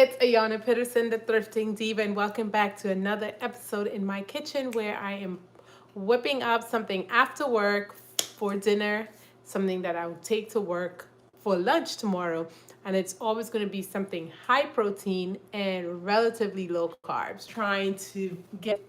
It's Ayana Peterson, the Thrifting Diva, and welcome back to another episode in my kitchen where I am whipping up something after work for dinner, something that I will take to work for lunch tomorrow. And it's always going to be something high protein and relatively low carbs, trying to get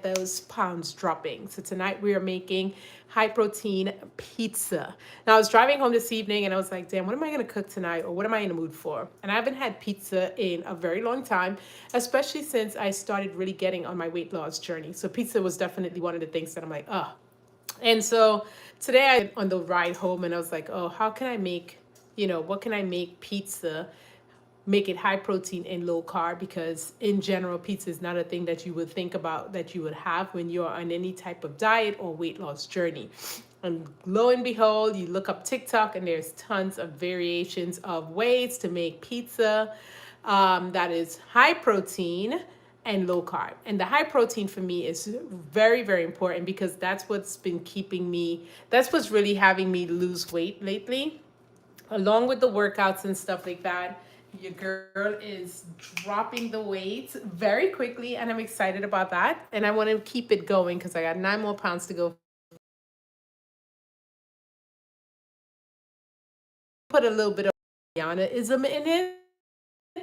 those pounds dropping. So tonight we are making high protein pizza. Now I was driving home this evening and I was like, damn, what am I going to cook tonight, or what am I in the mood for? And I haven't had pizza in a very long time, especially since I started really getting on my weight loss journey. So pizza was definitely one of the things that I'm like, oh. And so today I on the ride home and I was like, oh, how can I make, what can I make pizza, make it high protein and low carb? Because in general, pizza is not a thing that you would think about that you would have when you're on any type of diet or weight loss journey. And lo and behold, you look up TikTok and there's tons of variations of ways to make pizza that is high protein and low carb. And the high protein for me is very, very important because that's what's been that's what's really having me lose weight lately, along with the workouts and stuff like that. Your girl is dropping the weight very quickly, and I'm excited about that. And I want to keep it going because I got 9 more pounds to go. Put a little bit of Rihannaism in it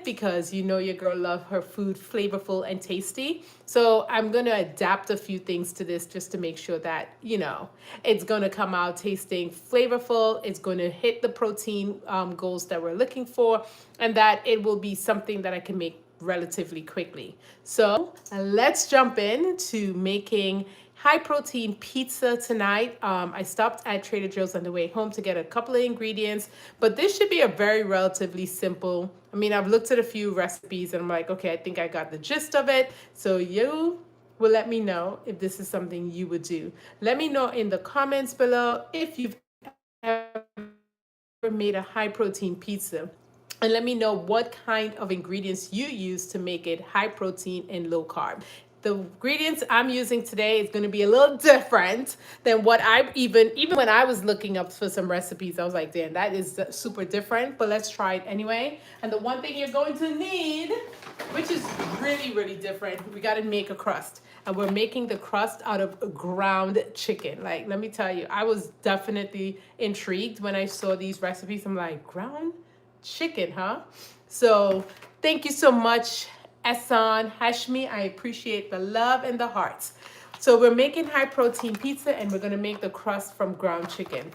because your girl love her food flavorful and tasty. So I'm going to adapt a few things to this just to make sure that, it's going to come out tasting flavorful. It's going to hit the protein goals that we're looking for, and that it will be something that I can make relatively quickly. So let's jump in to making high protein pizza tonight. I stopped at Trader Joe's on the way home to get a couple of ingredients, but this should be a very relatively simple. I mean, I've looked at a few recipes and I'm like, okay, I think I got the gist of it. So you will let me know if this is something you would do. Let me know in the comments below if you've ever made a high protein pizza. And let me know what kind of ingredients you use to make it high protein and low carb. The ingredients I'm using today is going to be a little different than what I even when I was looking up for some recipes, I was like, damn, that is super different, but let's try it anyway. And the one thing you're going to need, which is really, really different, we got to make a crust. And we're making the crust out of ground chicken. Like, let me tell you, I was definitely intrigued when I saw these recipes. I'm like, ground chicken, huh? So thank you so much, Esan Hashmi. I appreciate the love and the hearts. So we're making high protein pizza and we're going to make the crust from ground chicken.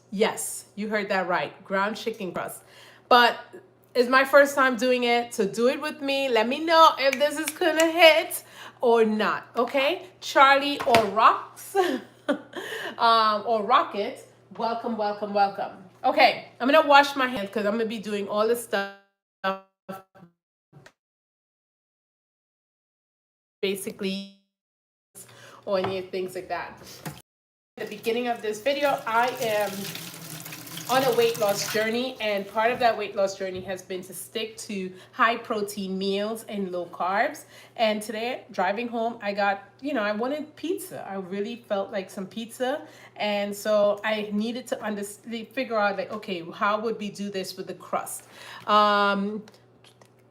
Yes, you heard that right. Ground chicken crust. But it's my first time doing it, so do it with me. Let me know if this is going to hit or not, okay? Charlie or Rocks or Rocket, welcome, welcome, welcome. Okay, I'm going to wash my hands because I'm going to be doing all this stuff basically or any things like that. At the beginning of this video, I am on a weight loss journey, and part of that weight loss journey has been to stick to high protein meals and low carbs. And today, driving home, I got, I wanted pizza. I really felt like some pizza. And so I needed to figure out, like, okay, how would we do this with the crust?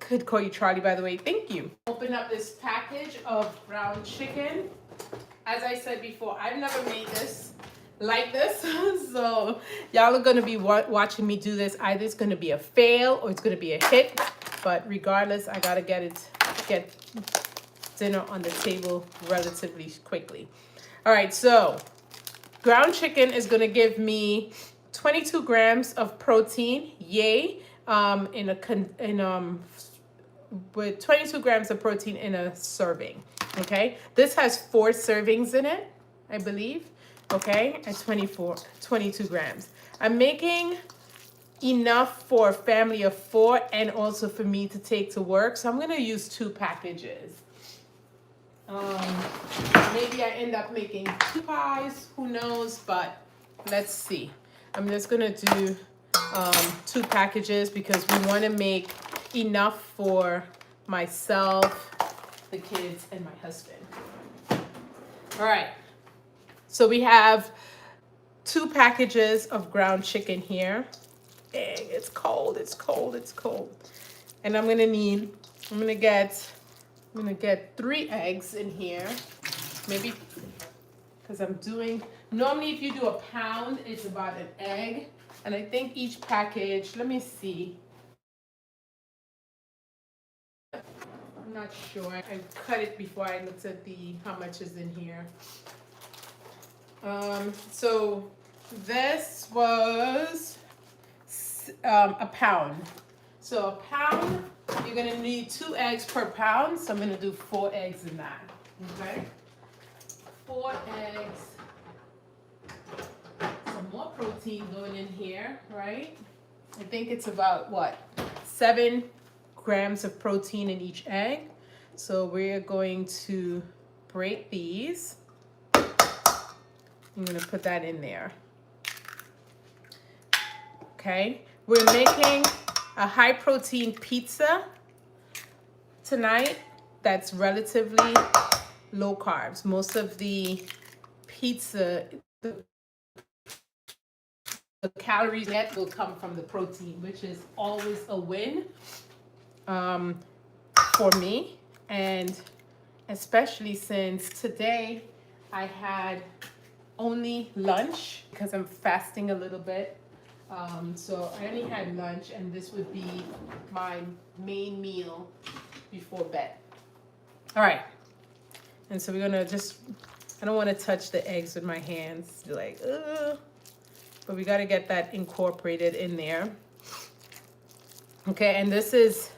Could call you Charlie, by the way. Thank you. Open up this package of ground chicken. As I said before, I've never made this like this. So y'all are going to be watching me do this. Either it's going to be a fail or it's going to be a hit. But regardless, I got to get dinner on the table relatively quickly. All right, so ground chicken is going to give me 22 grams of protein. Yay. With 22 grams of protein in a serving. Okay, this has 4 servings in it, I believe. Okay, at 22 grams. I'm making enough for a family of 4 and also for me to take to work. So I'm going to use 2 packages. Maybe I end up making 2 pies, who knows, but let's see. I'm just going to do 2 packages because we want to make enough for myself, the kids, and my husband. All right. So we have 2 packages of ground chicken here. egg. It's cold, it's cold, it's cold. And I'm gonna get 3 eggs in here. Maybe, because I'm doing, normally if you do a pound, it's about an egg. And I think each package, let me see. I'm not sure. I cut it before I looked at how much is in here. So this was a pound. So a pound, you're gonna need 2 eggs per pound. So I'm gonna do 4 eggs in that. Okay, 4 eggs. Some more protein going in here, right? I think it's about what, 7 grams of protein in each egg. So we're going to break these. I'm gonna put that in there. Okay, we're making a high protein pizza tonight that's relatively low carbs. Most of the pizza, the calories net will come from the protein, which is always a win for me. And especially since today I had only lunch because I'm fasting a little bit. So I only had lunch, and this would be my main meal before bed. All right. And so we're gonna I don't want to touch the eggs with my hands. Like, ugh. But we got to get that incorporated in there. Okay, and this is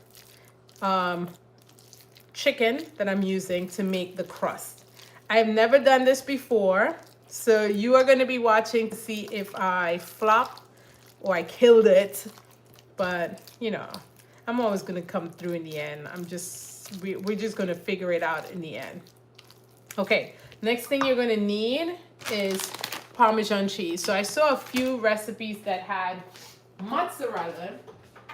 chicken that I'm using to make the crust. I've never done this before, so you are going to be watching to see if I flop or I killed it. But, you know, I'm always going to come through in the end. We're just going to figure it out in the end. Okay, next thing you're going to need is Parmesan cheese. So I saw a few recipes that had mozzarella,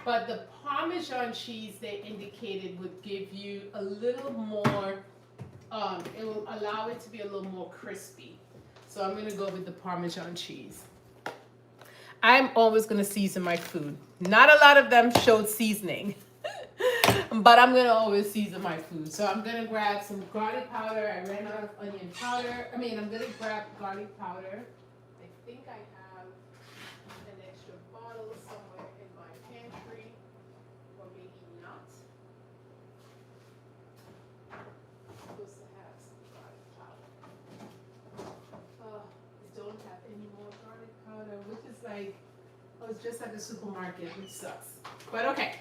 but the Parmesan cheese they indicated would give you a little more, it will allow it to be a little more crispy. So I'm gonna go with the Parmesan cheese. I'm always gonna season my food. Not a lot of them showed seasoning, but I'm gonna always season my food. So I'm gonna grab some garlic powder. I ran out of onion powder. I'm gonna grab garlic powder. I think I have an extra bottle somewhere in my pantry, or maybe not. I'm supposed to have some garlic powder. Oh, I don't have any more garlic powder, which is like, I was just at the supermarket, which sucks. But okay,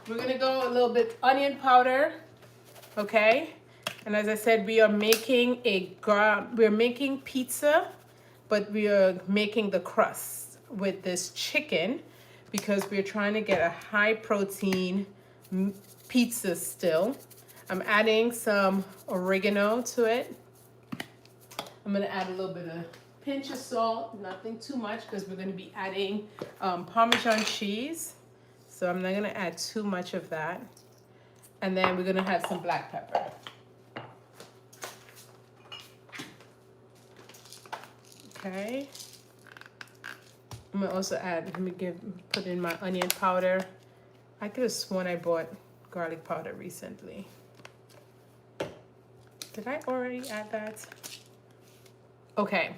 we're gonna go a little bit onion powder, okay? And as I said, we are making we're making pizza, but we are making the crust with this chicken because we're trying to get a high protein pizza still. I'm adding some oregano to it. I'm gonna add a little bit of pinch of salt, nothing too much because we're gonna be adding Parmesan cheese. So I'm not gonna add too much of that. And then we're gonna have some black pepper. Okay. I'm gonna also put in my onion powder. I could have sworn I bought garlic powder recently. Did I already add that? Okay.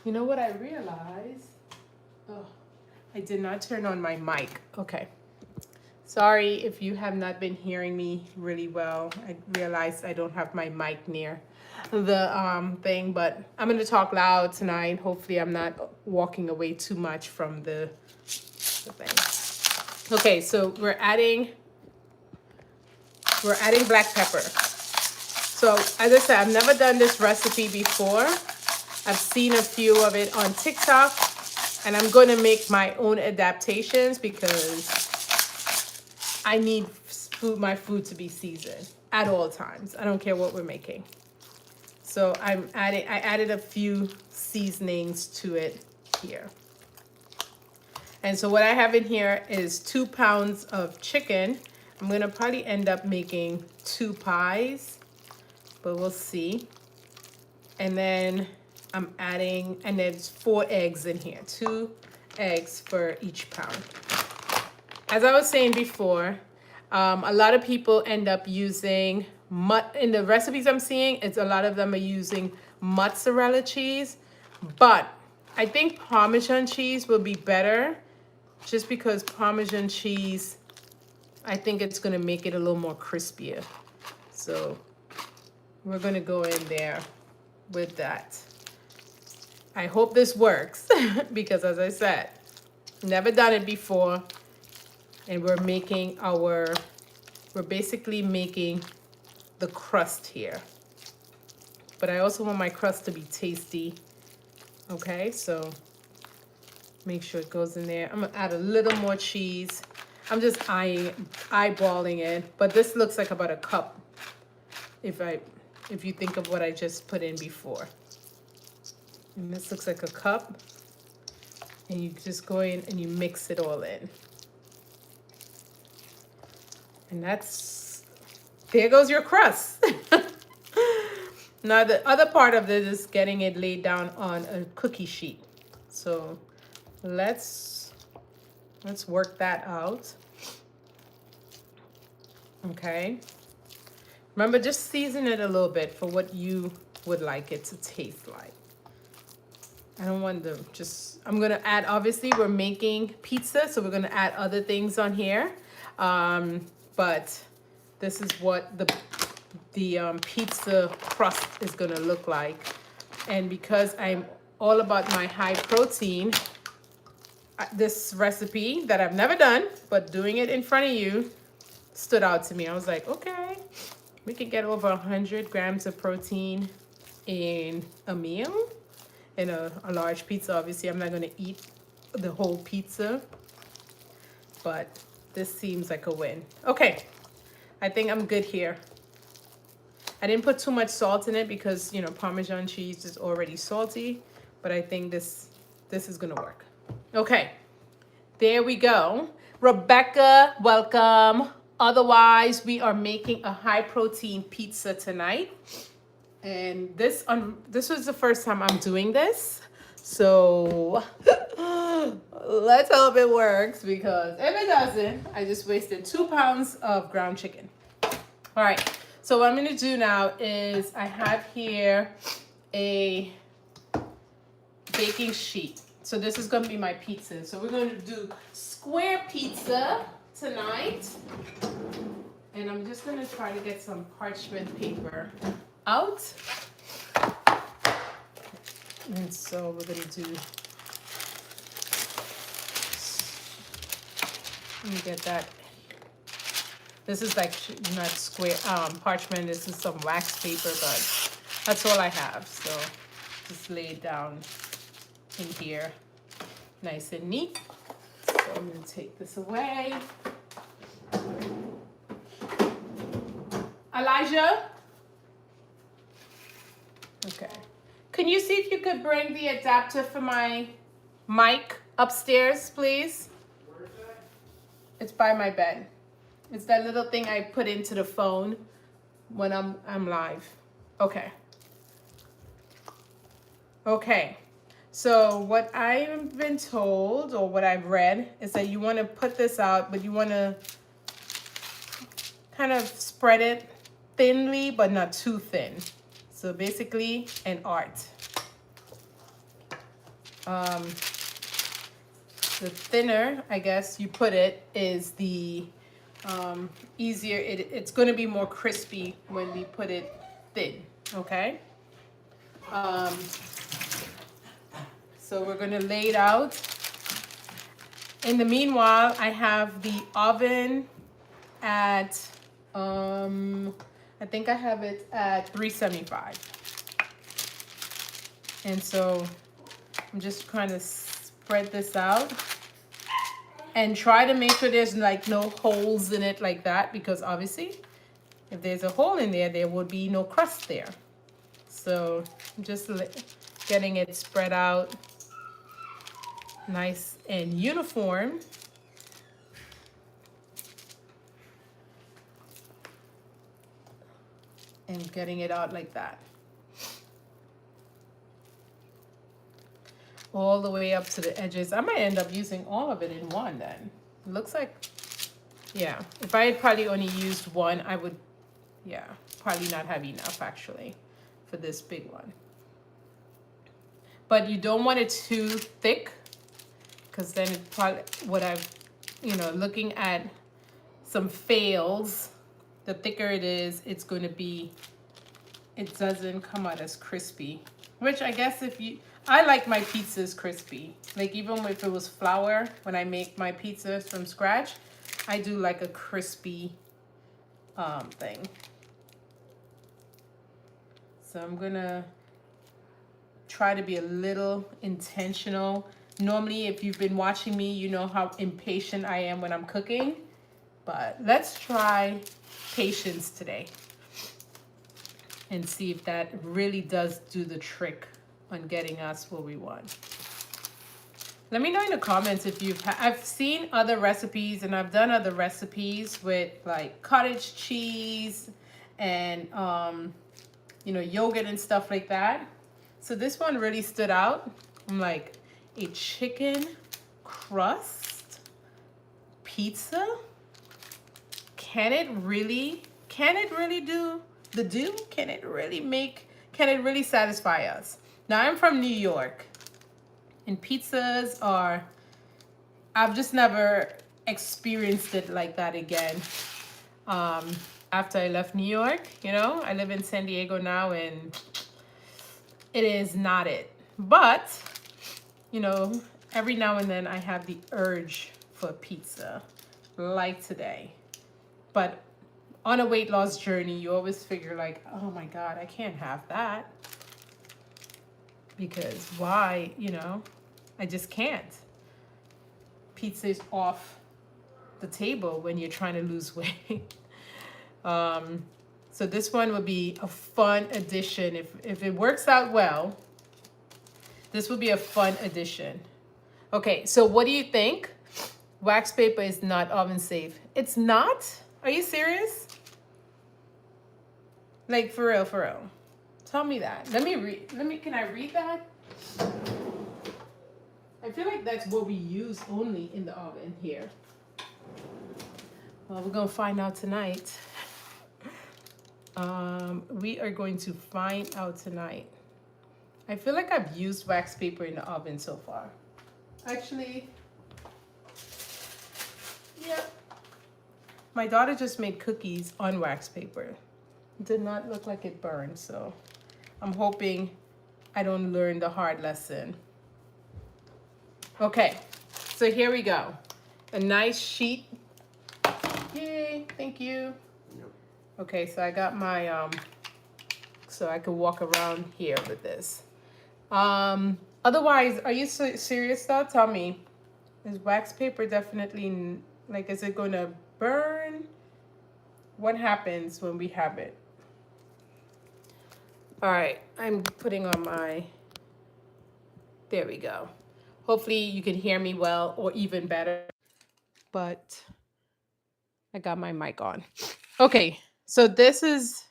You know what I realized? Oh, I did not turn on my mic. Okay. Sorry if you have not been hearing me really well. I realized I don't have my mic near the thing, but I'm gonna talk loud tonight. Hopefully I'm not walking away too much from the thing. Okay, so we're adding black pepper. So as I said, I've never done this recipe before. I've seen a few of it on TikTok, and I'm gonna make my own adaptations because I need my food to be seasoned at all times. I don't care what we're making. So I added a few seasonings to it here. And so what I have in here is 2 pounds of chicken. I'm gonna probably end up making 2 pies, but we'll see. And then I'm adding, and there's 4 eggs in here, 2 eggs for each pound. As I was saying before, a lot of people end up using, in the recipes I'm seeing, it's a lot of them are using mozzarella cheese, but I think Parmesan cheese will be better just because Parmesan cheese, I think it's gonna make it a little more crispier. So we're gonna go in there with that. I hope this works because as I said, never done it before. And we're basically making the crust here. But I also want my crust to be tasty. Okay, so make sure it goes in there. I'm gonna add a little more cheese. I'm just eyeballing it, but this looks like about a cup if you think of what I just put in before. And this looks like a cup. And you just go in and you mix it all in. And there goes your crust. Now the other part of this is getting it laid down on a cookie sheet. So let's work that out. Okay. Remember, just season it a little bit for what you would like it to taste like. I don't want to I'm going to add, obviously we're making pizza, so we're going to add other things on here. But this is what the pizza crust is going to look like. And because I'm all about my high protein, this recipe that I've never done, but doing it in front of you stood out to me. I was like, okay, we could get over 100 grams of protein in a meal. In a large pizza, obviously I'm not going to eat the whole pizza, but this seems like a win. Okay, I think I'm good here. I didn't put too much salt in it because, you know, Parmesan cheese is already salty, but I think this is gonna work. Okay, there we go. Rebecca, welcome. Otherwise, we are making a high protein pizza tonight. And this was the first time I'm doing this. So let's hope it works, because if it doesn't, I just wasted 2 pounds of ground chicken. All right, so what I'm gonna do now is I have here a baking sheet. So this is gonna be my pizza. So we're gonna do square pizza tonight. And I'm just gonna try to get some parchment paper out. And so we're gonna do, let me get that. This is like not square parchment, this is some wax paper, but that's all I have. So just lay it down in here, nice and neat. So I'm gonna take this away. Elijah? Okay. Can you see if you could bring the adapter for my mic upstairs, please? Where is that? It's by my bed. It's that little thing I put into the phone when I'm live. Okay. Okay. So what I've been told, or what I've read, is that you want to put this out, but you want to kind of spread it thinly, but not too thin. So basically, an art. The thinner, I guess, you put it is the easier. It's going to be more crispy when we put it thin, okay? So we're going to lay it out. In the meanwhile, I have the oven at, I think I have it at 375. And so I'm just trying to spread this out and try to make sure there's like no holes in it like that, because obviously if there's a hole in there, there would be no crust there. So I'm just getting it spread out nice and uniform. And getting it out like that. all the way up to the edges. I might end up using all of it in one then. It looks like, yeah. If I had probably only used one, I would, yeah, probably not have enough actually for this big one. But you don't want it too thick because then it probably, what I've, looking at some fails, the thicker it is, it's going to be, it doesn't come out as crispy. Which I guess I like my pizzas crispy. Like even if it was flour, when I make my pizzas from scratch, I do like a crispy thing. So I'm gonna try to be a little intentional. Normally, if you've been watching me, you know how impatient I am when I'm cooking. But let's try patience today and see if that really does do the trick on getting us what we want. Let me know in the comments if I've seen other recipes and I've done other recipes with like cottage cheese and, yogurt and stuff like that. So this one really stood out. I'm like, a chicken crust pizza? Can it really do the do? Can it really satisfy us? Now I'm from New York and pizzas are, I've just never experienced it like that again. After I left New York, I live in San Diego now and it is not it. But, every now and then I have the urge for pizza, like today. But on a weight loss journey, you always figure like, oh my God, I can't have that. Because why, I just can't. Pizza is off the table when you're trying to lose weight. So this one would be a fun addition. If it works out well, this would be a fun addition. Okay, so what do you think? Wax paper is not oven safe. It's not? Are you serious? Like for real, for real. Tell me that. Can I read that? I feel like that's what we use only in the oven here. Well, we're gonna find out tonight. We are going to find out tonight. I feel like I've used wax paper in the oven so far. Actually, yeah. My daughter just made cookies on wax paper. It did not look like it burned, so I'm hoping I don't learn the hard lesson. Okay, so here we go. A nice sheet. Yay, thank you. Okay, so I got my, so I could walk around here with this. Otherwise, are you serious though? Tell me, is wax paper definitely, like, is it going to burn? What happens when we have it? All right, I'm putting on my, there we go. Hopefully you can hear me well or even better, but I got my mic on. Okay, so this is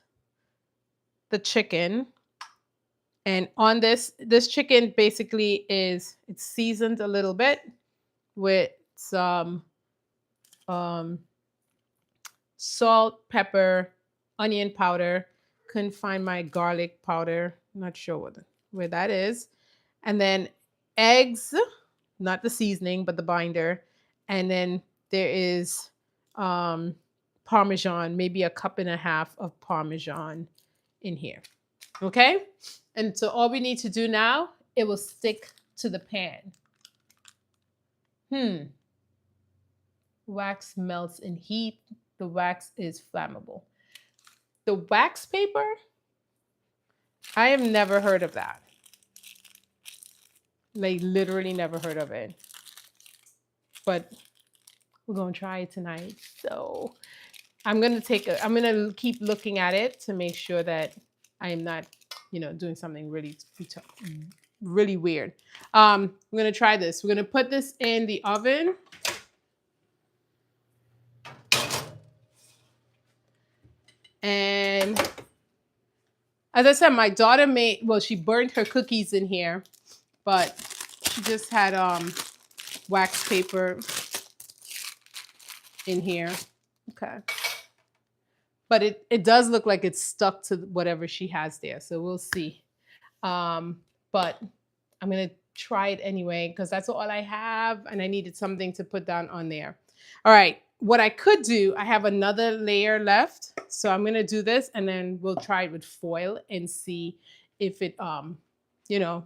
the chicken. And on this chicken basically it's seasoned a little bit with some salt, pepper, onion powder. Couldn't find my garlic powder. Not sure where that is. And then eggs, not the seasoning, but the binder. And then there is Parmesan, maybe a cup and a half of Parmesan in here. Okay? And so all we need to do now, it will stick to the pan. Wax melts in heat. The wax is flammable. The wax paper, I have never heard of that. Like literally never heard of it. But we're going to try it tonight. So I'm going to keep looking at it to make sure that I am not, doing something really weird. I'm going to try this. We're going to put this in the oven. And as I said, my daughter she burned her cookies in here, but She just had wax paper in here. Okay. But it does look like it's stuck to whatever she has there. So we'll see. But I'm going to try it anyway because that's all I have. And I needed something to put down on there. All right. What I could do, I have another layer left. So I'm going to do this and then we'll try it with foil and see if it, you know,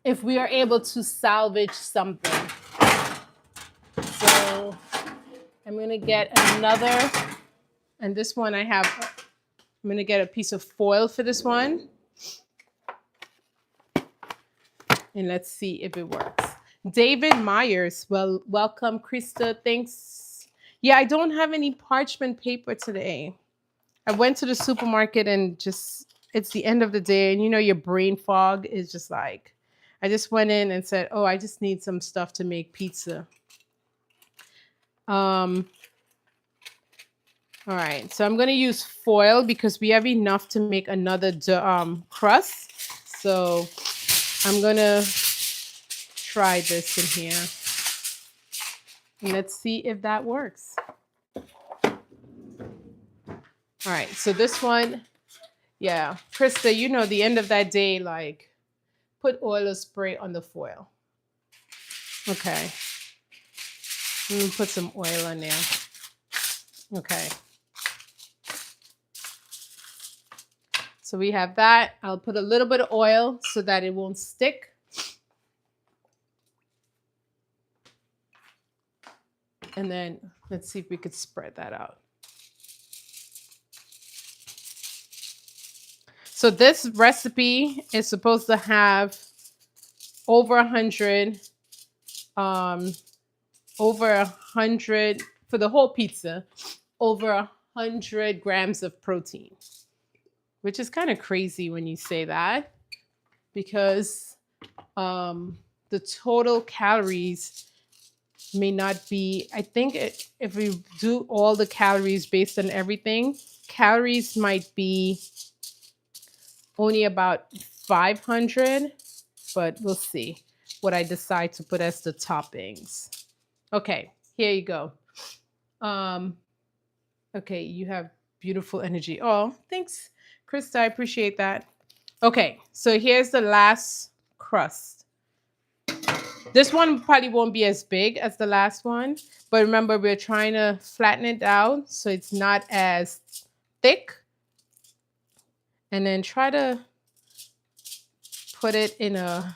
if we are able to salvage something. So I'm going to get another, and this one I'm going to get a piece of foil for this one. And let's see if it works. David Myers, well, welcome, Krista. Thanks. Yeah, I don't have any parchment paper today. I went to the supermarket and it's the end of the day. And your brain fog is just like, I just went in and said, oh, I just need some stuff to make pizza. All right, so I'm going to use foil because we have enough to make another crust. So I'm going to try this in here. And let's see if that works. All right, so this one, yeah. Krista, the end of that day, like, put oil or spray on the foil. Okay. Let me put some oil on there. Okay. So we have that. I'll put a little bit of oil so that it won't stick. And then let's see if we could spread that out. So this recipe is supposed to have over 100 for the whole pizza, over 100 grams of protein, which is kind of crazy when you say that because the total calories may not be, I think if we do all the calories based on everything, calories might be only about 500, but we'll see what I decide to put as the toppings. Okay, here you go. Okay, you have beautiful energy. Oh, thanks, Krista. I appreciate that. Okay, so here's the last crust. This one probably won't be as big as the last one, but remember, we're trying to flatten it out so it's not as thick. And then try to put it in I'm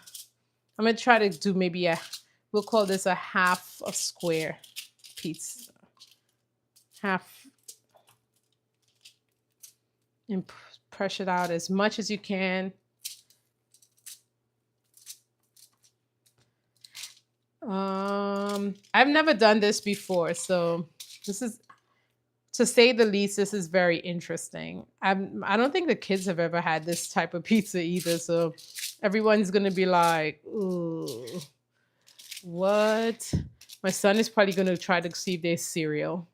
going to try to do maybe we'll call this a half a square pizza. Half. And press it out as much as you can. I've never done this before, so this is, to say the least, this is very interesting. I don't think the kids have ever had this type of pizza either, so everyone's gonna be like, ooh, what? My son is probably gonna try to see if there's cereal.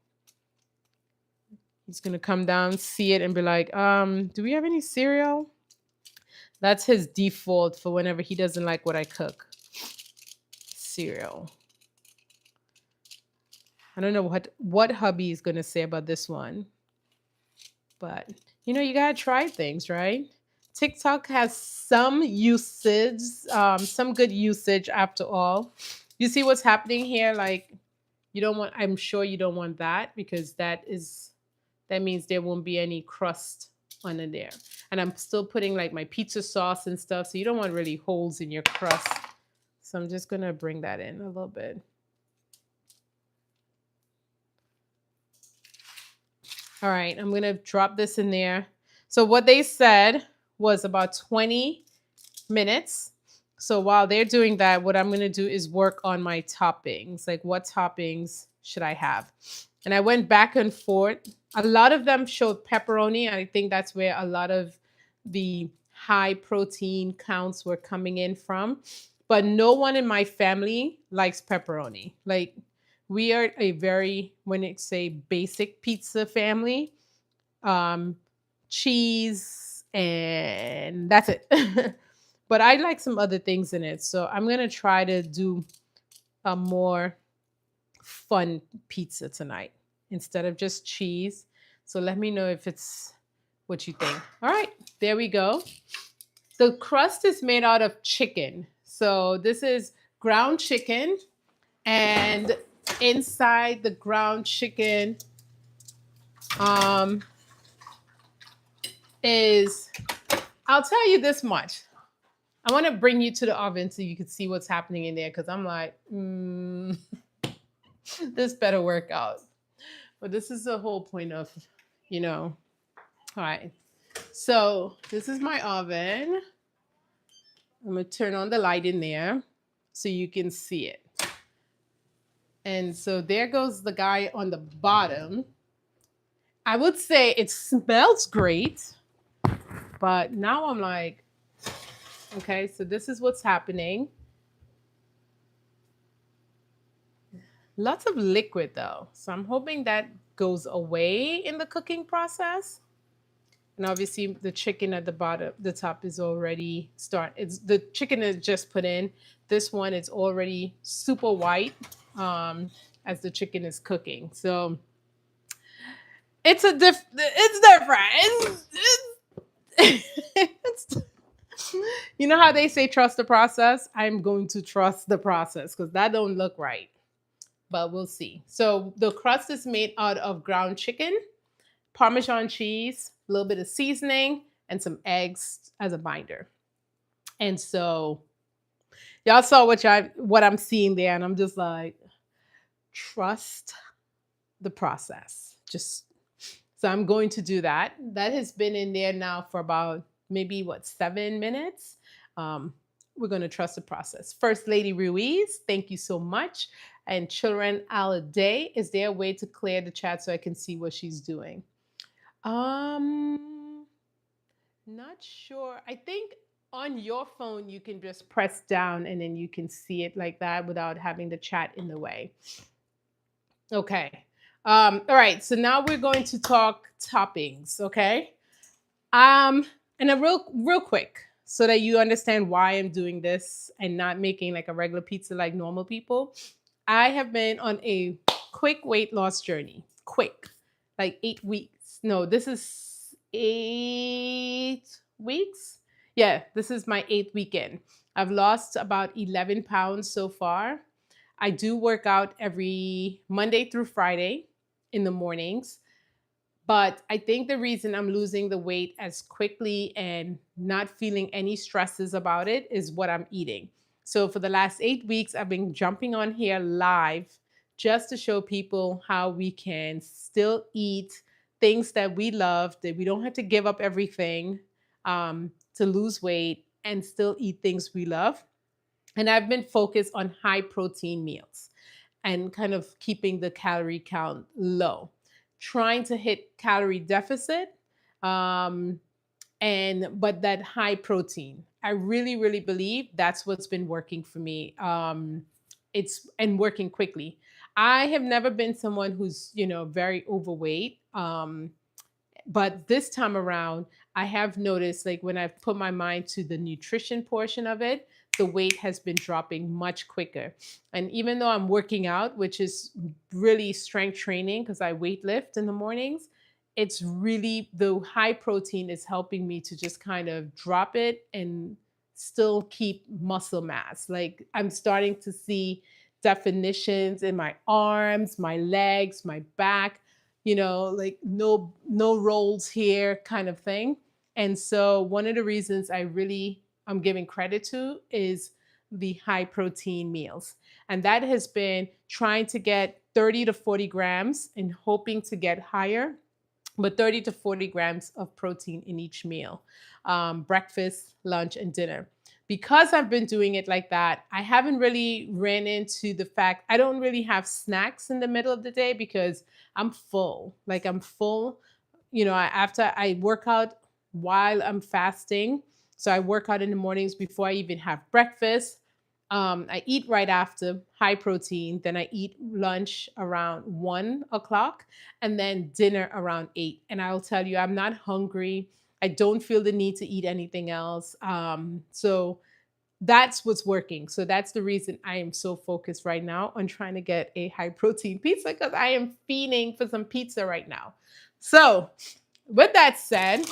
He's gonna come down, see it, and be like, do we have any cereal? That's his default for whenever he doesn't like what I cook. Cereal. I don't know what hubby is gonna say about this one, but you gotta try things, right? TikTok has some usage, some good usage after all. You see what's happening here? Like, I'm sure you don't want that because that means there won't be any crust under there. And I'm still putting like my pizza sauce and stuff, so you don't want really holes in your crust. So I'm just gonna bring that in a little bit. All right, I'm gonna drop this in there. So what they said was about 20 minutes. So while they're doing that, what I'm gonna do is work on my toppings. Like, what toppings should I have? And I went back and forth. A lot of them showed pepperoni. I think that's where a lot of the high protein counts were coming in from. But no one in my family likes pepperoni. Like, we are a very, when it's say basic pizza family, cheese, and that's it. But I like some other things in it. So I'm going to try to do a more fun pizza tonight instead of just cheese. So let me know if it's what you think. All right, there we go. The crust is made out of chicken. So this is ground chicken, and inside the ground chicken um, is, I'll tell you this much. I want to bring you to the oven so you can see what's happening in there because I'm like, this better work out. But this is the whole point of, you know, all right. So this is my oven. I'm going to turn on the light in there so you can see it. And so there goes the guy on the bottom. I would say it smells great, but now I'm like, okay, so this is what's happening. Lots of liquid though. So I'm hoping that goes away in the cooking process. And obviously the chicken at the bottom, the top is already it's the chicken is just put in. This one is already super white as the chicken is cooking. So it's different. It's you know how they say trust the process? I'm going to trust the process because that don't look right. But we'll see. So the crust is made out of ground chicken, Parmesan cheese, a little bit of seasoning, and some eggs as a binder. And so y'all saw what I'm seeing there, and I'm just like, trust the process. Just so I'm going to do that. That has been in there now for about maybe 7 minutes. We're going to trust the process. First Lady Ruiz, thank you so much. And Children Aladay, is there a way to clear the chat so I can see what she's doing? Not sure. I think on your phone you can just press down and then you can see it like that without having the chat in the way. Okay. All right. So now we're going to talk toppings. Okay. And a real quick, so that you understand why I'm doing this and not making like a regular pizza like normal people. I have been on a quick weight loss journey. Quick, like 8 weeks. No, this is 8 weeks. Yeah, this is my 8th weekend. I've lost about 11 pounds so far. I do work out every Monday through Friday in the mornings. But I think the reason I'm losing the weight as quickly and not feeling any stresses about it is what I'm eating. So for the last 8 weeks, I've been jumping on here live just to show people how we can still eat things that we love, that we don't have to give up everything to lose weight and still eat things we love. And I've been focused on high protein meals and kind of keeping the calorie count low, trying to hit calorie deficit, um, but that high protein. I really believe that's what's been working for me. It's and working quickly. I have never been someone who's very overweight. But this time around, I have noticed, like when I've put my mind to the nutrition portion of it, the weight has been dropping much quicker. And even though I'm working out, which is really strength training because I weight lift in the mornings, it's really the high protein is helping me to just kind of drop it and still keep muscle mass. Like I'm starting to see definitions in my arms, my legs, my back, like no rolls here kind of thing. And so one of the reasons I'm giving credit to is the high protein meals. And that has been trying to get 30 to 40 grams and hoping to get higher, but 30 to 40 grams of protein in each meal, breakfast, lunch, and dinner. Because I've been doing it like that, I haven't really ran into the fact I don't really have snacks in the middle of the day because I'm full. Like I'm full, after I work out while I'm fasting. So I work out in the mornings before I even have breakfast. I eat right after, high protein. Then I eat lunch around 1 o'clock and then dinner around 8. And I'll tell you, I'm not hungry. I don't feel the need to eat anything else. So that's what's working. So that's the reason I am so focused right now on trying to get a high protein pizza because I am fiending for some pizza right now. So, with that said,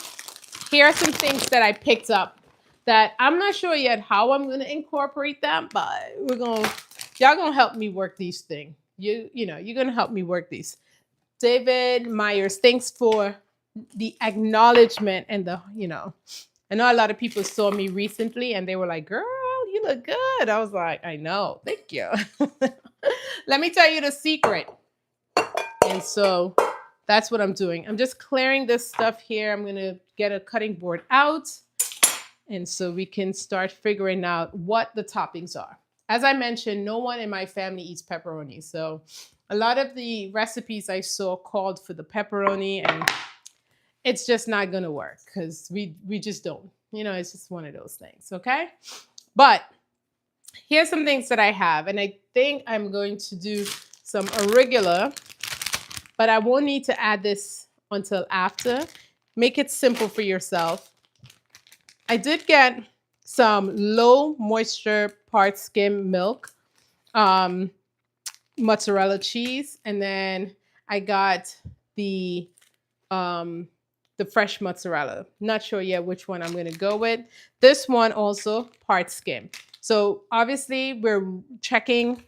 here are some things that I picked up that I'm not sure yet how I'm going to incorporate them, but y'all gonna help me work these things. You're gonna help me work these. David Myers, thanks for the acknowledgement and I know a lot of people saw me recently and they were like, girl, you look good. I was like, I know, thank you. Let me tell you the secret. And so that's what I'm doing. I'm just clearing this stuff here. I'm going to get a cutting board out. And so we can start figuring out what the toppings are. As I mentioned, no one in my family eats pepperoni. So a lot of the recipes I saw called for the pepperoni, and it's just not going to work because we just don't. It's just one of those things, okay? But here's some things that I have, and I think I'm going to do some arugula, but I won't need to add this until after. Make it simple for yourself. I did get some low moisture part skim milk, mozzarella cheese, and then I got the fresh mozzarella. Not sure yet which one I'm going to go with. This one also part skim. So obviously we're checking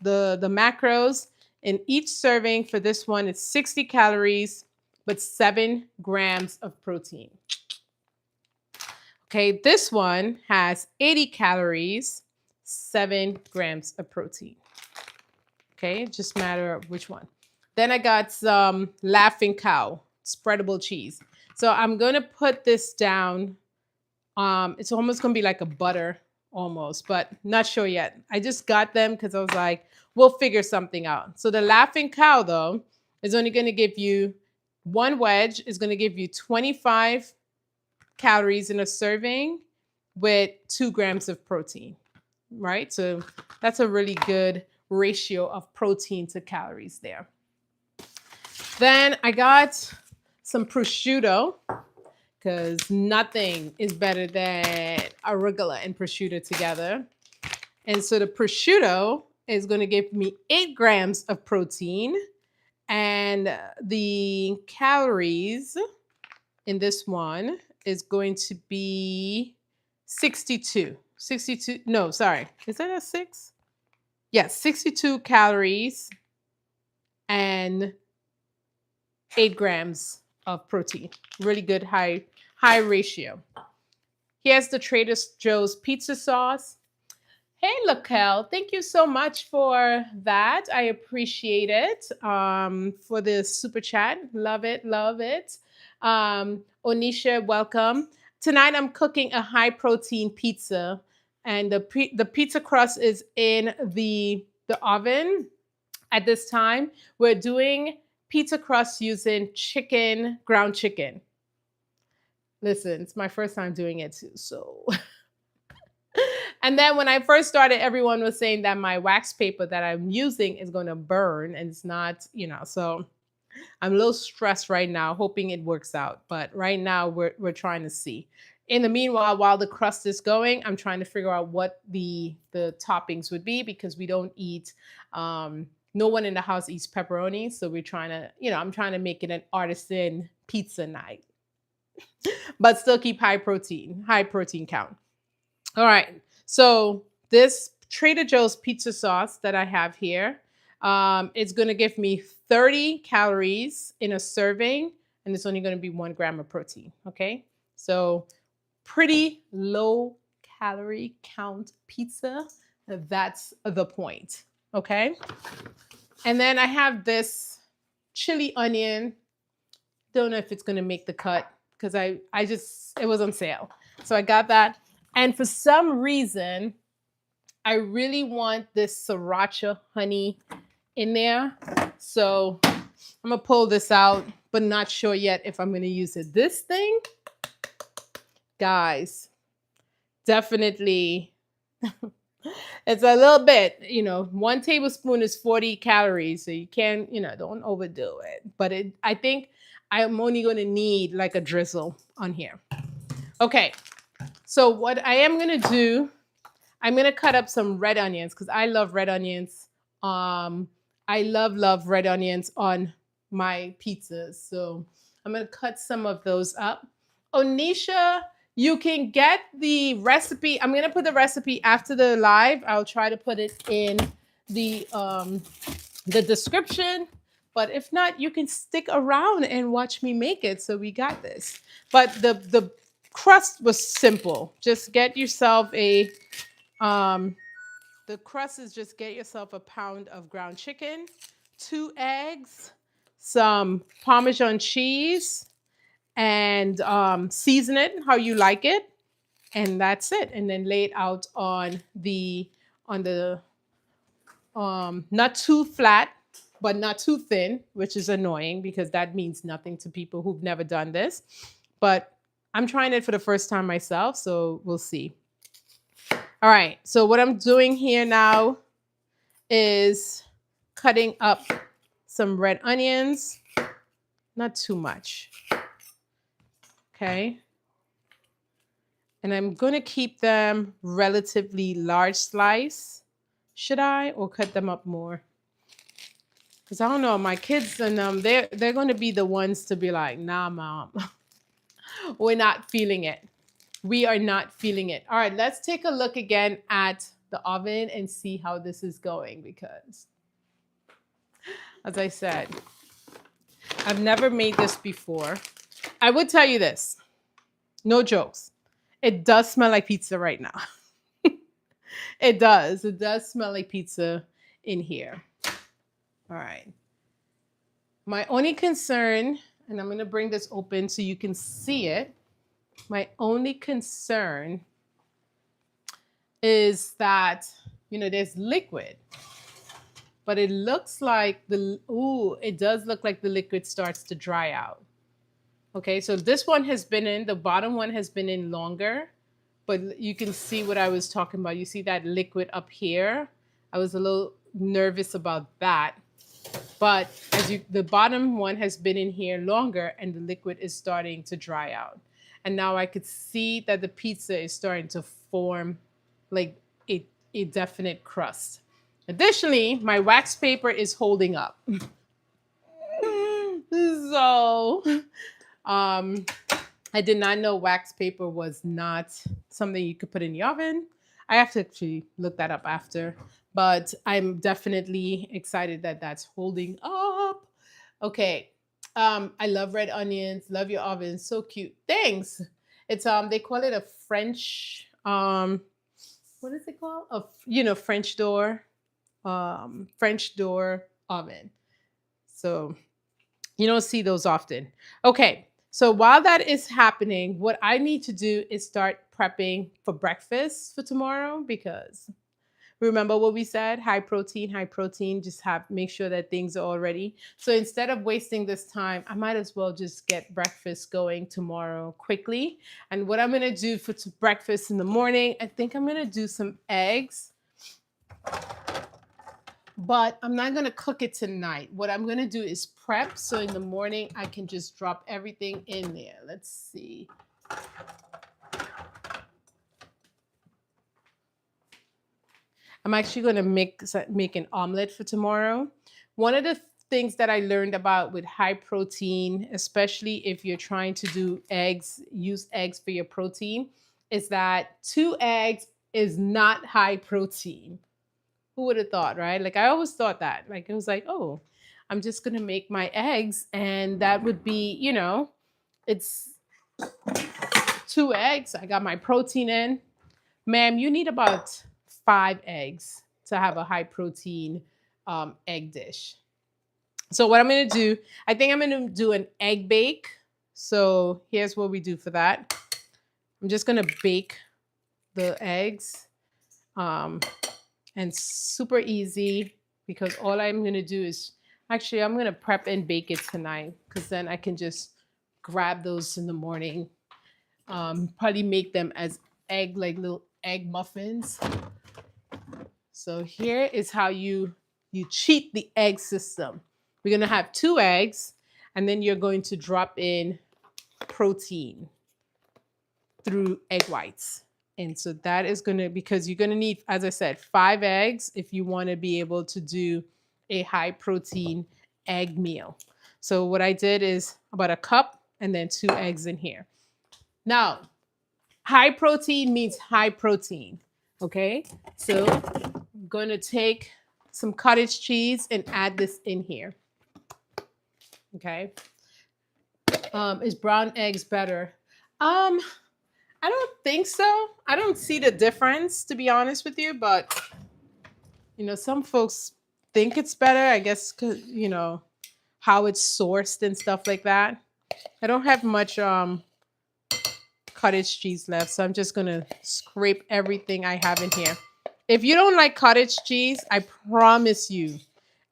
the macros. And each serving for this one is 60 calories, but 7 grams of protein. Okay, this one has 80 calories, 7 grams of protein. Okay, just matter of which one. Then I got some Laughing Cow spreadable cheese. So I'm going to put this down. It's almost going to be like a butter almost, but not sure yet. I just got them because I was like, we'll figure something out. So the Laughing Cow, though, is only going to give you one wedge, is going to give you 25 calories in a serving with 2 grams of protein, right? So that's a really good ratio of protein to calories there. Then I got some prosciutto because nothing is better than arugula and prosciutto together. And so the prosciutto is going to give me 8 grams of protein, and the calories in this one is going to be 62. No, sorry. Is that a 6? Yes, 62 calories and 8 grams of protein. Really good high ratio. Here's the Trader Joe's pizza sauce. Hey, Laquel, thank you so much for that. I appreciate it. For the super chat. Love it, love it. Onisha, welcome. Tonight I'm cooking a high protein pizza, and the pizza crust is in the oven. At this time, we're doing pizza crust using ground chicken. Listen, it's my first time doing it too, so. And then when I first started, everyone was saying that my wax paper that I'm using is going to burn, and it's not, so I'm a little stressed right now, hoping it works out. But right now we're trying to see. In the meanwhile, while the crust is going, I'm trying to figure out what the toppings would be because we don't eat, no one in the house eats pepperoni. So we're trying to, I'm trying to make it an artisan pizza night, but still keep high protein count. All right. So this Trader Joe's pizza sauce that I have here, it's going to give me 30 calories in a serving, and it's only going to be 1 gram of protein. Okay. So pretty low calorie count pizza. That's the point. Okay. And then I have this chili onion. Don't know if it's going to make the cut because it was on sale. So I got that. And for some reason, I really want this sriracha honey in there. So I'm going to pull this out, but not sure yet if I'm going to use it. This thing, guys, definitely, it's a little bit, 1 tablespoon is 40 calories. So you can't, don't overdo it. But I think I'm only going to need like a drizzle on here. Okay, so what I am gonna do, I'm gonna cut up some red onions because I love red onions. Um, I love red onions on my pizzas. So I'm gonna cut some of those up. Onisha, you can get the recipe. I'm gonna put the recipe after the live. I'll try to put it in the um the description. But if not, you can stick around and watch me make it. So we got this. But the crust was simple. Just get yourself a um the crust is just get yourself a pound of ground chicken, 2 eggs, some Parmesan cheese, and season it how you like it, and that's it. And then lay it out on the not too flat, but not too thin, which is annoying because that means nothing to people who've never done this. But I'm trying it for the first time myself, so we'll see. All right, so what I'm doing here now is cutting up some red onions, not too much. Okay. And I'm going to keep them relatively large slice. Should I, or cut them up more? Because I don't know, my kids and they're going to be the ones to be like, nah, mom, we're not feeling it. We are not feeling it. All right, let's take a look again at the oven and see how this is going because, as I said, I've never made this before. I would tell you this, no jokes. It does smell like pizza right now. It does. It does smell like pizza in here. All right. My only concern, and I'm going to bring this open so you can see it. My only concern is that, there's liquid, but it looks like it does look like the liquid starts to dry out. Okay, so this one has been in, the bottom one has been in longer, but you can see what I was talking about. You see that liquid up here? I was a little nervous about that. But the bottom one has been in here longer and the liquid is starting to dry out. And now I could see that the pizza is starting to form like a definite crust. Additionally, my wax paper is holding up. So, I did not know wax paper was not something you could put in the oven. I have to actually look that up after, but I'm definitely excited that that's holding up. Okay. I love red onions. Love your oven. So cute. Thanks. It's they call it a French what is it called? French door oven. So you don't see those often. Okay, so while that is happening, what I need to do is start prepping for breakfast for tomorrow because remember what we said, high protein, just make sure that things are all ready. So instead of wasting this time, I might as well just get breakfast going tomorrow quickly. And what I'm going to do for breakfast in the morning, I think I'm going to do some eggs. But I'm not going to cook it tonight. What I'm going to do is prep. So in the morning, I can just drop everything in there. Let's see. I'm actually going to make an omelet for tomorrow. One of the things that I learned about with high protein, especially if you're trying to do eggs, use eggs for your protein, is that 2 eggs is not high protein. Who would have thought, right? Like I always thought that. Like it was like, oh, I'm just gonna make my eggs, and that would be, it's 2 eggs. I got my protein in. Ma'am, you need about 5 eggs to have a high protein egg dish. So what I'm gonna do, I think I'm gonna do an egg bake. So here's what we do for that. I'm just gonna bake the eggs. And super easy because all I'm going to do is actually I'm going to prep and bake it tonight because then I can just grab those in the morning. Probably make them as like little egg muffins. So here is how you cheat the egg system. We're going to have 2 eggs and then you're going to drop in protein. through egg whites. And so that is going to, because you're going to need, as I said, 5 eggs if you want to be able to do a high protein egg meal. So what I did is about a cup and then 2 eggs in here. Now, high protein means high protein. Okay. So I'm going to take some cottage cheese and add this in here. Okay. Is brown eggs better? I don't think so. I don't see the difference, to be honest with you, but some folks think it's better, I guess, 'cause, how it's sourced and stuff like that. I don't have much cottage cheese left, so I'm just gonna scrape everything I have in here. If you don't like cottage cheese, I promise you,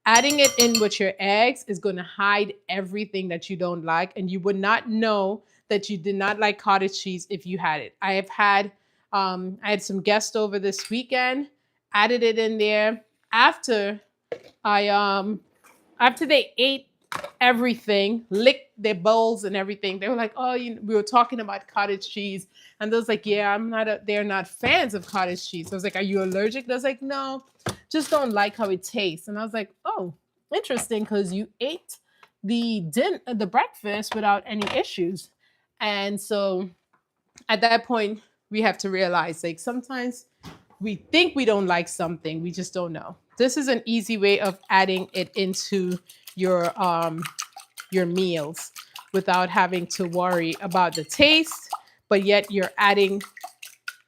adding it in with your eggs is going to hide everything that you don't like, and you would not know that you did not like cottage cheese if you had it. I had some guests over this weekend, added it in there after I after they ate everything, licked their bowls and everything. They were like, "Oh, we were talking about cottage cheese," and they was like, "Yeah, they're not fans of cottage cheese." I was like, "Are you allergic?" They was like, "No, just don't like how it tastes." And I was like, "Oh, interesting, because you ate the breakfast without any issues." And so at that point, we have to realize, like, sometimes we think we don't like something, we just don't know. This is an easy way of adding it into your meals without having to worry about the taste, but yet you're adding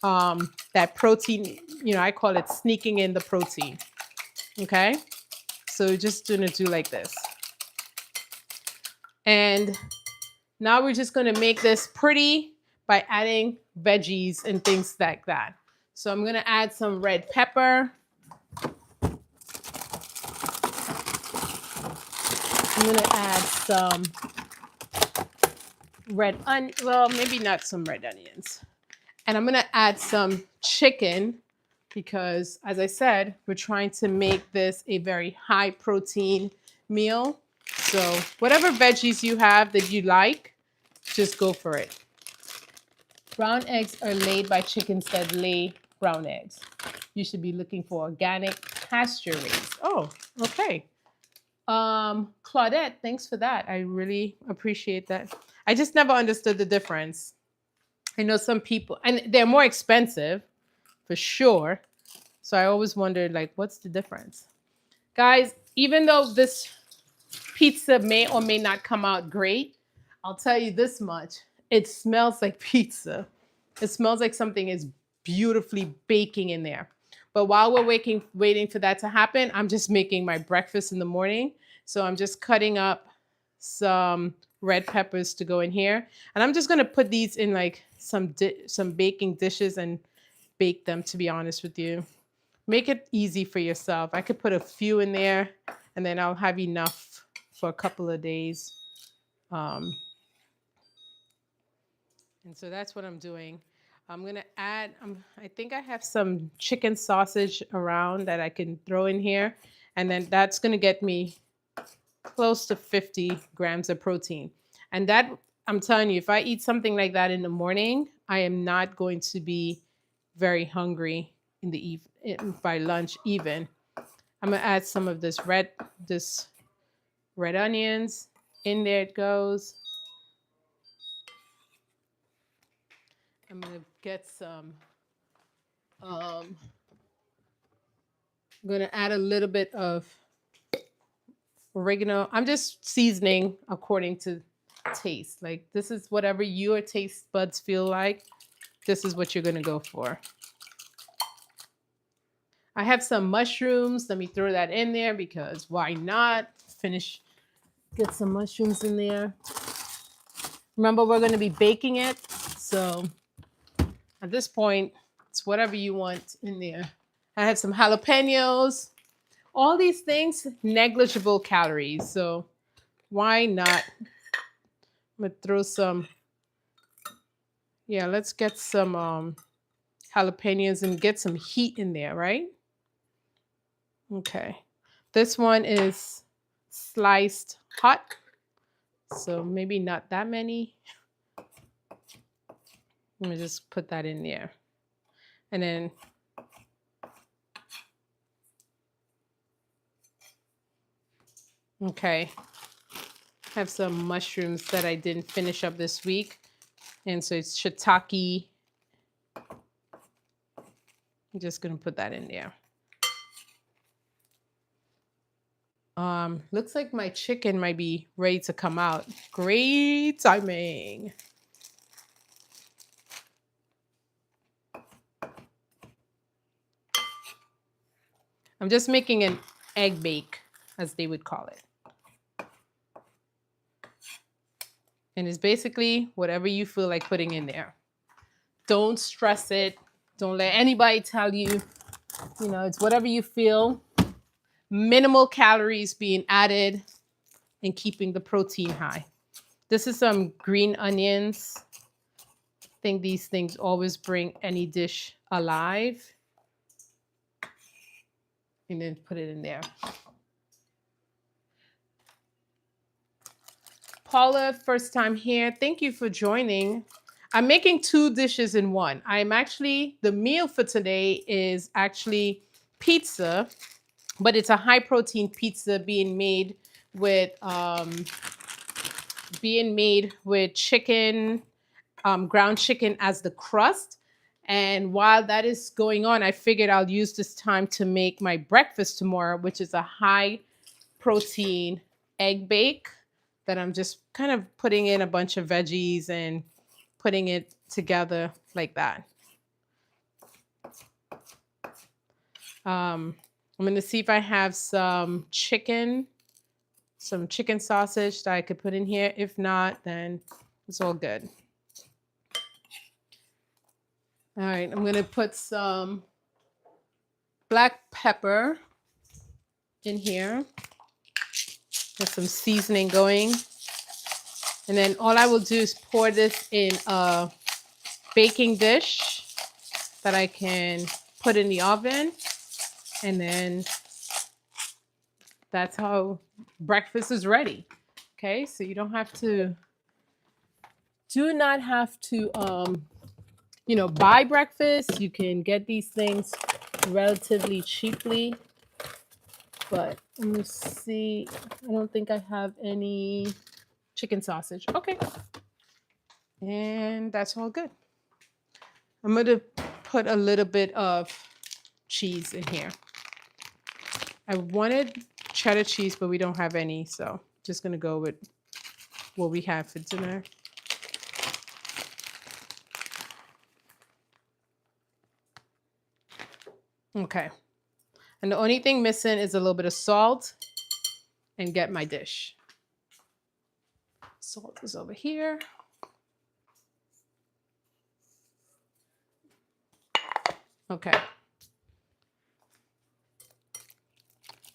that protein. I call it sneaking in the protein. Okay, so just gonna do like this, and now we're just gonna make this pretty by adding veggies and things like that. So I'm gonna add some red pepper. I'm gonna add some red onion. Well, maybe not some red onions. And I'm gonna add some chicken because, as I said, we're trying to make this a very high protein meal. So whatever veggies you have that you like, just go for it. Brown eggs are laid by chickens that lay brown eggs. You should be looking for organic, pasture raised. Oh, okay. Claudette, thanks for that. I really appreciate that. I just never understood the difference. I know some people, and they're more expensive for sure. So I always wondered, like, what's the difference? Guys, even though this pizza may or may not come out great, I'll tell you this much. It smells like pizza. It smells like something is beautifully baking in there. But while we're waiting for that to happen, I'm just making my breakfast in the morning. So I'm just cutting up some red peppers to go in here. And I'm just going to put these in like some baking dishes and bake them, to be honest with you. Make it easy for yourself. I could put a few in there and then I'll have enough for a couple of days. And so that's what I'm doing. I'm going to add, I think I have some chicken sausage around that I can throw in here. And then that's going to get me close to 50 grams of protein. And that, I'm telling you, if I eat something like that in the morning, I am not going to be very hungry in the by lunch even. I'm going to add some of this red onions. In there it goes. I'm going to get some, I'm going to add a little bit of oregano. I'm just seasoning according to taste. Like, this is whatever your taste buds feel like. This is what you're going to go for. I have some mushrooms. Let me throw that in there because why not? Get some mushrooms in there. Remember, we're going to be baking it. So at this point, it's whatever you want in there. I have some jalapenos. All these things, negligible calories. So why not? I'm going to throw some. Yeah, let's get some jalapenos and get some heat in there, right? Okay. This one is sliced hot. So maybe not that many. Let me just put that in there. And then okay, I have some mushrooms that I didn't finish up this week. And so it's shiitake. I'm just gonna put that in there. Looks like my chicken might be ready to come out. Great timing. I'm just making an egg bake, as they would call it. And it's basically whatever you feel like putting in there. Don't stress it. Don't let anybody tell you, it's whatever you feel. Minimal calories being added and keeping the protein high. This is some green onions. I think these things always bring any dish alive. And then put it in there. Paula, first time here. Thank you for joining. I'm making 2 dishes in one. The meal for today is actually pizza, but it's a high protein pizza being made with chicken, ground chicken as the crust. And while that is going on, I figured I'll use this time to make my breakfast tomorrow, which is a high protein egg bake that I'm just kind of putting in a bunch of veggies and putting it together like that. I'm going to see if I have some chicken sausage that I could put in here. If not, then it's all good. All right, I'm going to put some black pepper in here. Get some seasoning going. And then all I will do is pour this in a baking dish that I can put in the oven. And then that's how breakfast is ready. Okay, so you do not have to buy breakfast. You can get these things relatively cheaply. But let me see. I don't think I have any chicken sausage. Okay. And that's all good. I'm going to put a little bit of cheese in here. I wanted cheddar cheese, but we don't have any. So just going to go with what we have for dinner. Okay. And the only thing missing is a little bit of salt and get my dish. Salt is over here. Okay.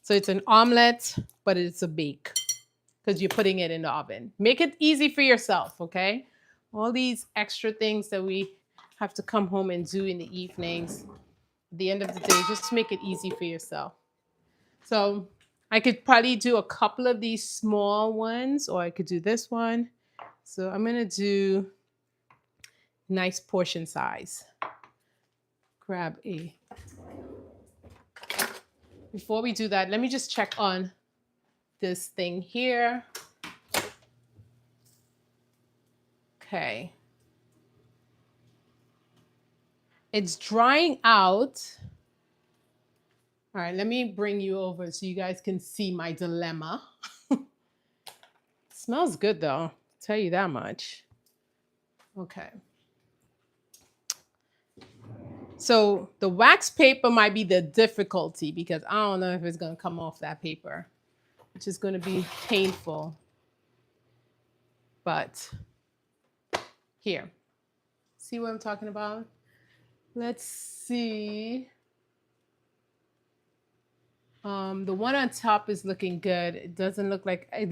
So it's an omelet, but it's a bake because you're putting it in the oven. Make it easy for yourself, okay? All these extra things that we have to come home and do in the evenings. At the end of the day, just make it easy for yourself. So I could probably do a couple of these small ones, or I could do this one. So I'm going to do nice portion size. Grab a... Before we do that, let me just check on this thing here. Okay. It's drying out. All right, let me bring you over so you guys can see my dilemma. Smells good though, I'll tell you that much. Okay. So the wax paper might be the difficulty because I don't know if it's going to come off that paper, which is going to be painful. But here, see what I'm talking about? Let's see. The one on top is looking good. It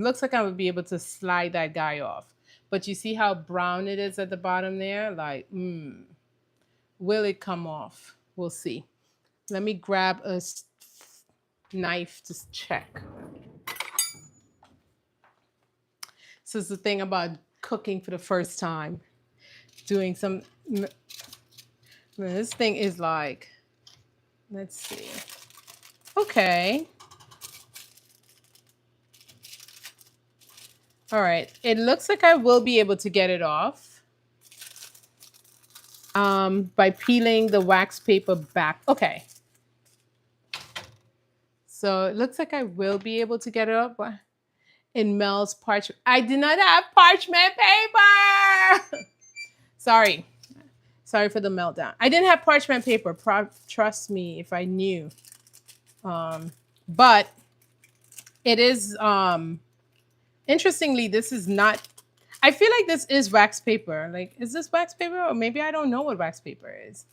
looks like I would be able to slide that guy off. But you see how brown it is at the bottom there? Like, will it come off? We'll see. Let me grab a knife to check. This is the thing about cooking for the first time. Doing some Man, this thing is like, let's see. Okay. All right. It looks like I will be able to get it off by peeling the wax paper back. Okay. So it looks like I will be able to get it off. In Mel's parchment. I did not have parchment paper. Sorry. Sorry for the meltdown. I didn't have parchment paper. Trust me if I knew. But it is interestingly, this is not, I feel like this is wax paper. Like, is this wax paper? Or maybe I don't know what wax paper is.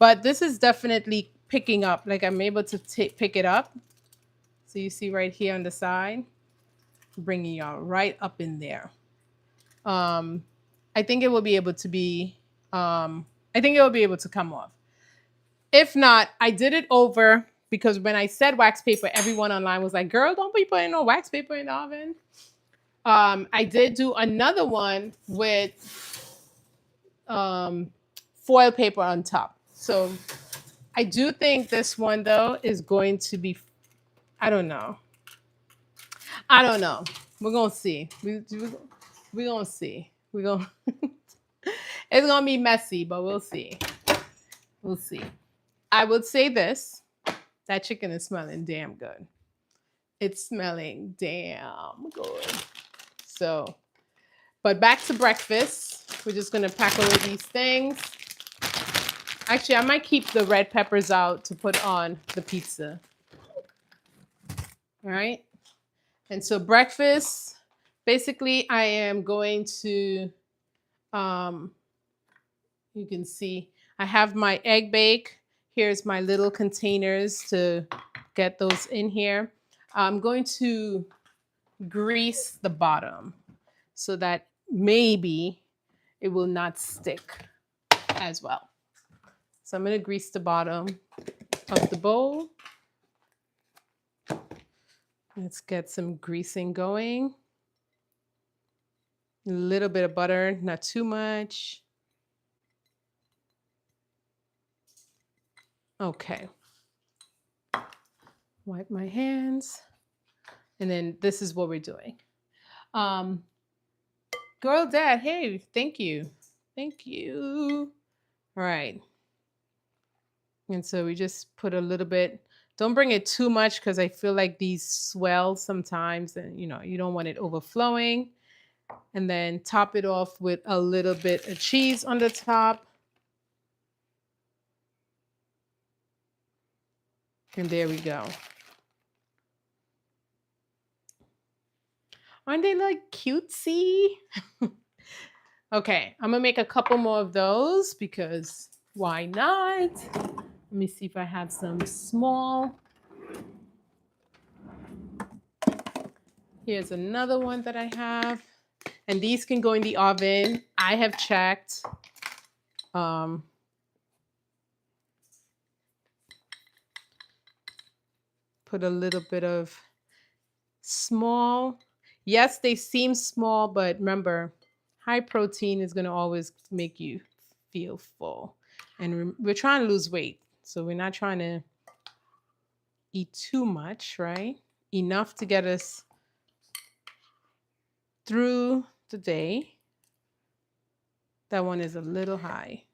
But this is definitely picking up. Like, I'm able to pick it up. So you see right here on the side, bringing y'all right up in there. I think it will be able to be, I think it will be able to come off. If not, I did it over because when I said wax paper, everyone online was like, girl, don't be putting no wax paper in the oven. I did do another one with foil paper on top. So I do think this one, though, is going to be, I don't know. We're going to see. We're going to see. We're going it's going to be messy, but we'll see. We'll see. I would say this. That chicken is smelling damn good. It's smelling damn good. So, but back to breakfast. We're just going to pack away these things. Actually, I might keep the red peppers out to put on the pizza. All right. And so breakfast, basically, I am going to, you can see, I have my egg bake. Here's my little containers to get those in here. I'm going to grease the bottom so that maybe it will not stick as well. So I'm going to grease the bottom of the bowl. Let's get some greasing going. A little bit of butter, not too much. Okay. Wipe my hands. And then this is what we're doing. Girl Dad, hey, thank you. Thank you. All right. And so we just put a little bit. Don't bring it too much because I feel like these swell sometimes and you don't want it overflowing. And then top it off with a little bit of cheese on the top. And there we go. Aren't they like cutesy? Okay, I'm gonna make a couple more of those because why not? Let me see if I have some small. Here's another one that I have. And these can go in the oven. I have checked. Put a little bit of small. Yes, they seem small, but remember, high protein is going to always make you feel full. And we're trying to lose weight. So we're not trying to eat too much, right? Enough to get us through the day. That one is a little high,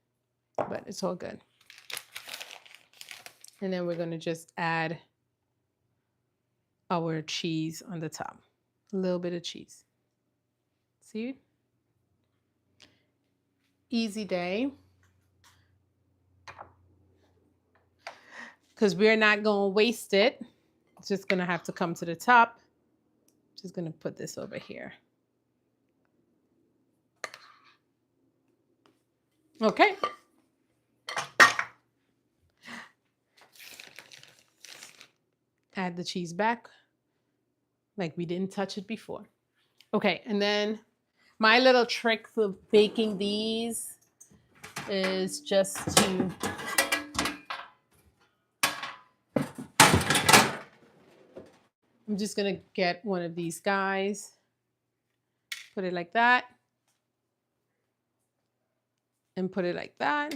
but it's all good. And then we're going to just add our cheese on the top. A little bit of cheese. See? Easy day. Because we're not going to waste it. It's just going to have to come to the top. Just going to put this over here. Okay. Add the cheese back like we didn't touch it before. Okay, and then my little trick for baking these is just to I'm just gonna get one of these guys, put it like that. and put it like that.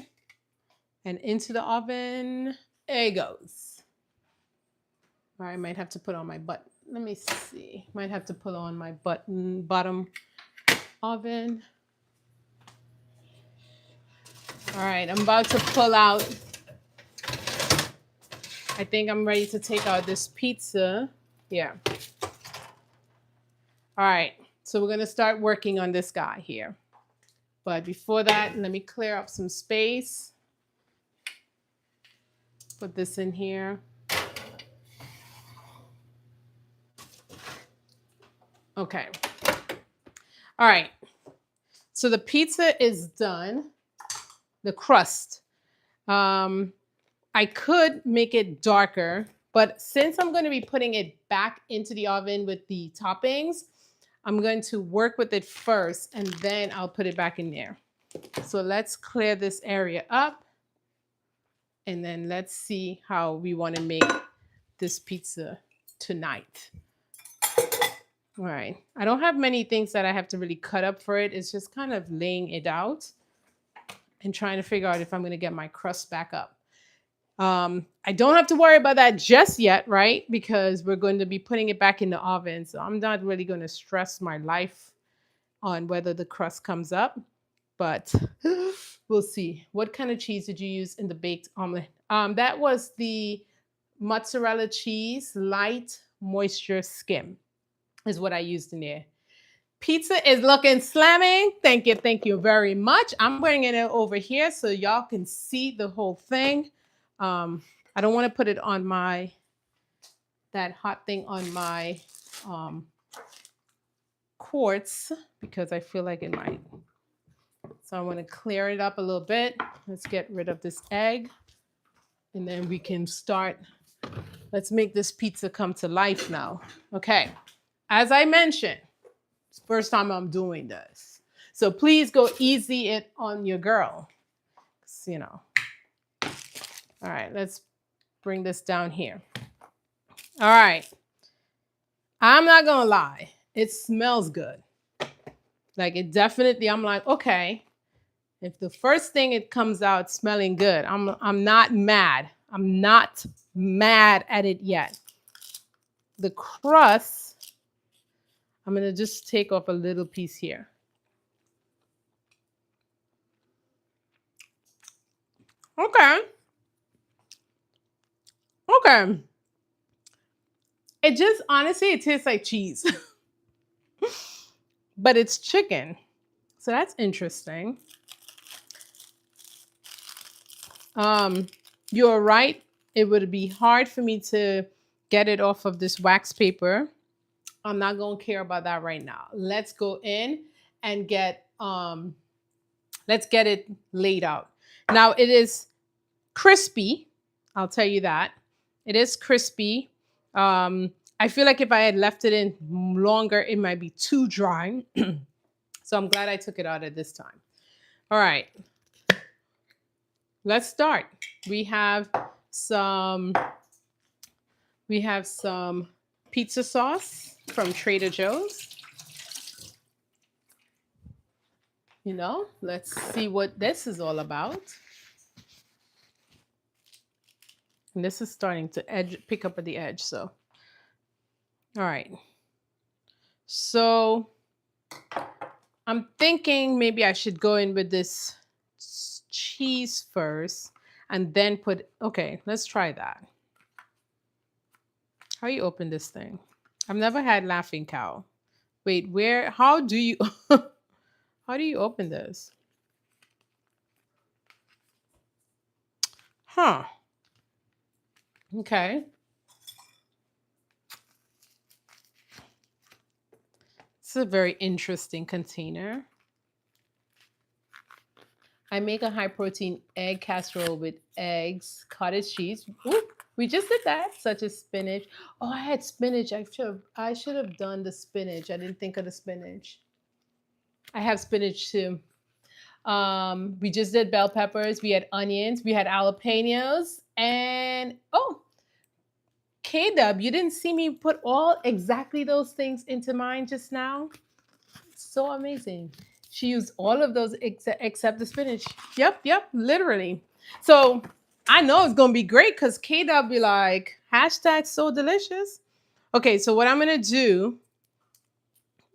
And into the oven. There it goes. All right, I might have to put on my button. Let me see. Might have to put on my bottom oven. All right, I'm about to pull out. I think I'm ready to take out this pizza. Yeah. All right, so we're gonna start working on this guy here. But before that, let me clear up some space. Put this in here. Okay. All right. So the pizza is done. The crust. I could make it darker, but since I'm going to be putting it back into the oven with the toppings, I'm going to work with it first and then I'll put it back in there. So let's clear this area up and then let's see how we want to make this pizza tonight. All right. I don't have many things that I have to really cut up for it. It's just kind of laying it out and trying to figure out if I'm going to get my crust back up. I don't have to worry about that just yet, right? Because we're going to be putting it back in the oven. So I'm not really going to stress my life on whether the crust comes up, but we'll see. What kind of cheese did you use in the baked omelet? That was the mozzarella cheese, light moisture skim is what I used in there. Pizza is looking slamming. Thank you very much. I'm bringing it over here so y'all can see the whole thing. I don't want to put it on that hot thing on my quartz because I feel like it might. So I want to clear it up a little bit. Let's get rid of this egg. And then we can start. Let's make this pizza come to life now. Okay. As I mentioned, it's the first time I'm doing this. So please go easy it on your girl. You know. All right, let's bring this down here. All right. I'm not going to lie. It smells good. Like it definitely, I'm like, okay, if the first thing it comes out smelling good, I'm not mad. I'm not mad at it yet. The crust, I'm going to just take off a little piece here. Okay. Okay. It just, honestly, it tastes like cheese. But it's chicken. So that's interesting. You're right. It would be hard for me to get it off of this wax paper. I'm not going to care about that right now. Let's go in and let's get it laid out. Now it is crispy. I'll tell you that. It is crispy. I feel like if I had left it in longer, it might be too dry. So I'm glad I took it out at this time. All right. Let's start. We have some pizza sauce from Trader Joe's. You know, let's see what this is all about. And this is starting to pick up at the edge. So, all right. So I'm thinking maybe I should go in with this cheese first and then okay, let's try that. How you open this thing? I've never had Laughing Cow. Wait, how do you, how do you open this? Huh. Okay. It's a very interesting container. I make a high protein egg casserole with eggs, cottage cheese. Ooh, we just did that, such as spinach. Oh, I had spinach. I should have done the spinach. I didn't think of the spinach. I have spinach too. We just did bell peppers. We had onions. We had jalapenos. And K-Dub, you didn't see me put exactly those things into mine just now? So amazing. She used all of those except the spinach. Yep, yep, literally. So I know it's gonna be great because Kay'll be like, hashtag so delicious. Okay, so what I'm gonna do,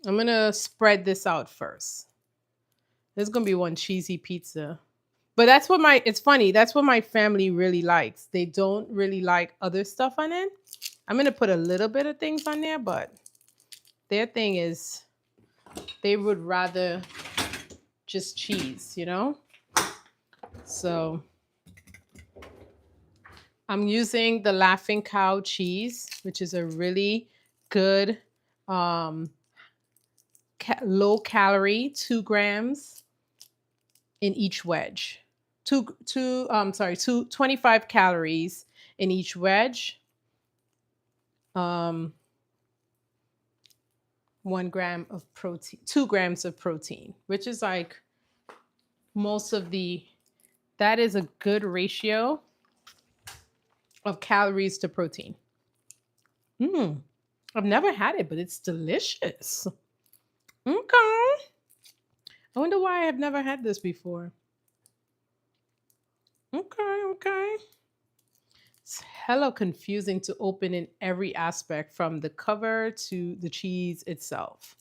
I'm gonna spread this out first. There's gonna be one cheesy pizza. But that's what it's funny, that's what my family really likes. They don't really like other stuff on it. I'm gonna put a little bit of things on there, but their thing is they would rather just cheese, you know? So I'm using the Laughing Cow cheese, which is a really good low calorie, 2 grams in each wedge. 25 calories in each wedge. 1 gram of protein, 2 grams of protein, which is like that is a good ratio of calories to protein. I've never had it, but it's delicious. Okay. I wonder why I have never had this before. Okay. It's hella confusing to open in every aspect from the cover to the cheese itself.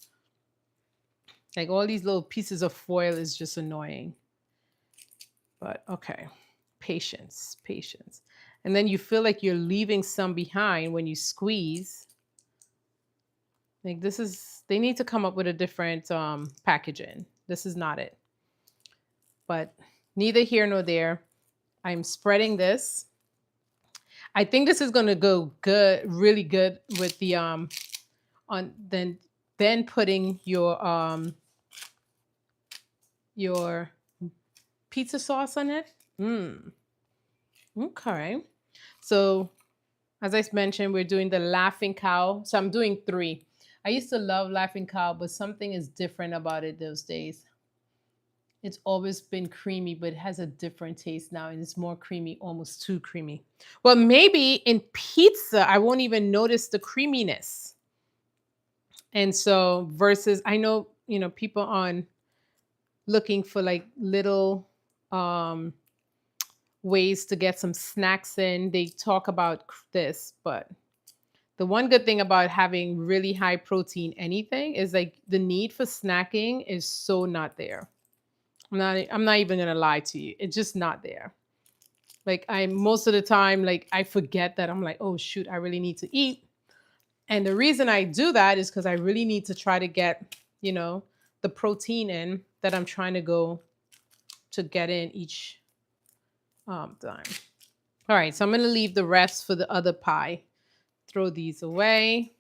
Like all these little pieces of foil is just annoying. But okay, patience. And then you feel like you're leaving some behind when you squeeze. Like they need to come up with a different packaging. This is not it. But neither here nor there. I'm spreading this. I think this is gonna go good, really good with the then putting your pizza sauce on it. Okay. So as I mentioned, we're doing the Laughing Cow. So I'm doing 3. I used to love Laughing Cow, but something is different about it those days. It's always been creamy, but it has a different taste now, and it's more creamy, almost too creamy. Well, maybe in pizza, I won't even notice the creaminess. And so versus, I know, people on looking for like little ways to get some snacks in. They talk about this, but the one good thing about having really high protein anything is like the need for snacking is so not there. I'm not even gonna lie to you. It's just not there. Like most of the time, like I forget that I'm like, oh shoot, I really need to eat. And the reason I do that is because I really need to try to get, the protein in that I'm trying to get in each time. All right, so I'm gonna leave the rest for the other pie. Throw these away.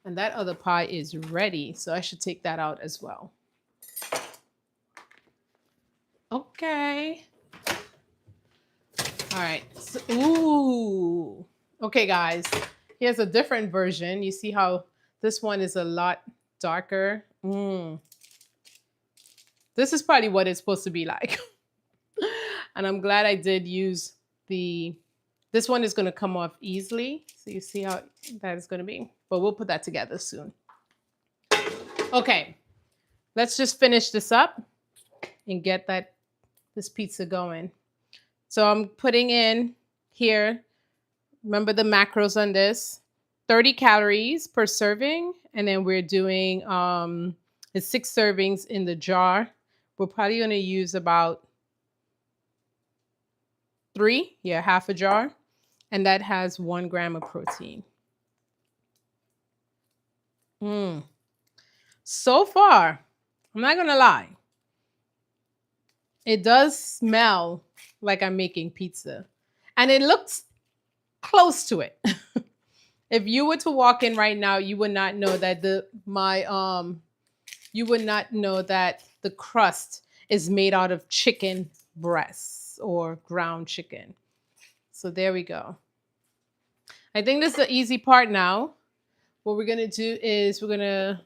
And that other pie is ready, so I should take that out as well. Okay. All right. So, ooh. Okay, guys. Here's a different version. You see how this one is a lot darker? This is probably what it's supposed to be like. And I'm glad I did use this one is going to come off easily. So you see how that is going to be. But we'll put that together soon. Okay. Let's just finish this up and get this pizza going. So I'm putting in here, remember the macros on this, 30 calories per serving. And then we're doing it's 6 servings in the jar. We're probably going to use about 3, half a jar. And that has 1 gram of protein. So far, I'm not going to lie. It does smell like I'm making pizza. And it looks close to it. If you were to walk in right now, you would not know that the crust is made out of chicken breasts or ground chicken. So there we go. I think this is the easy part now. What we're gonna do is I'm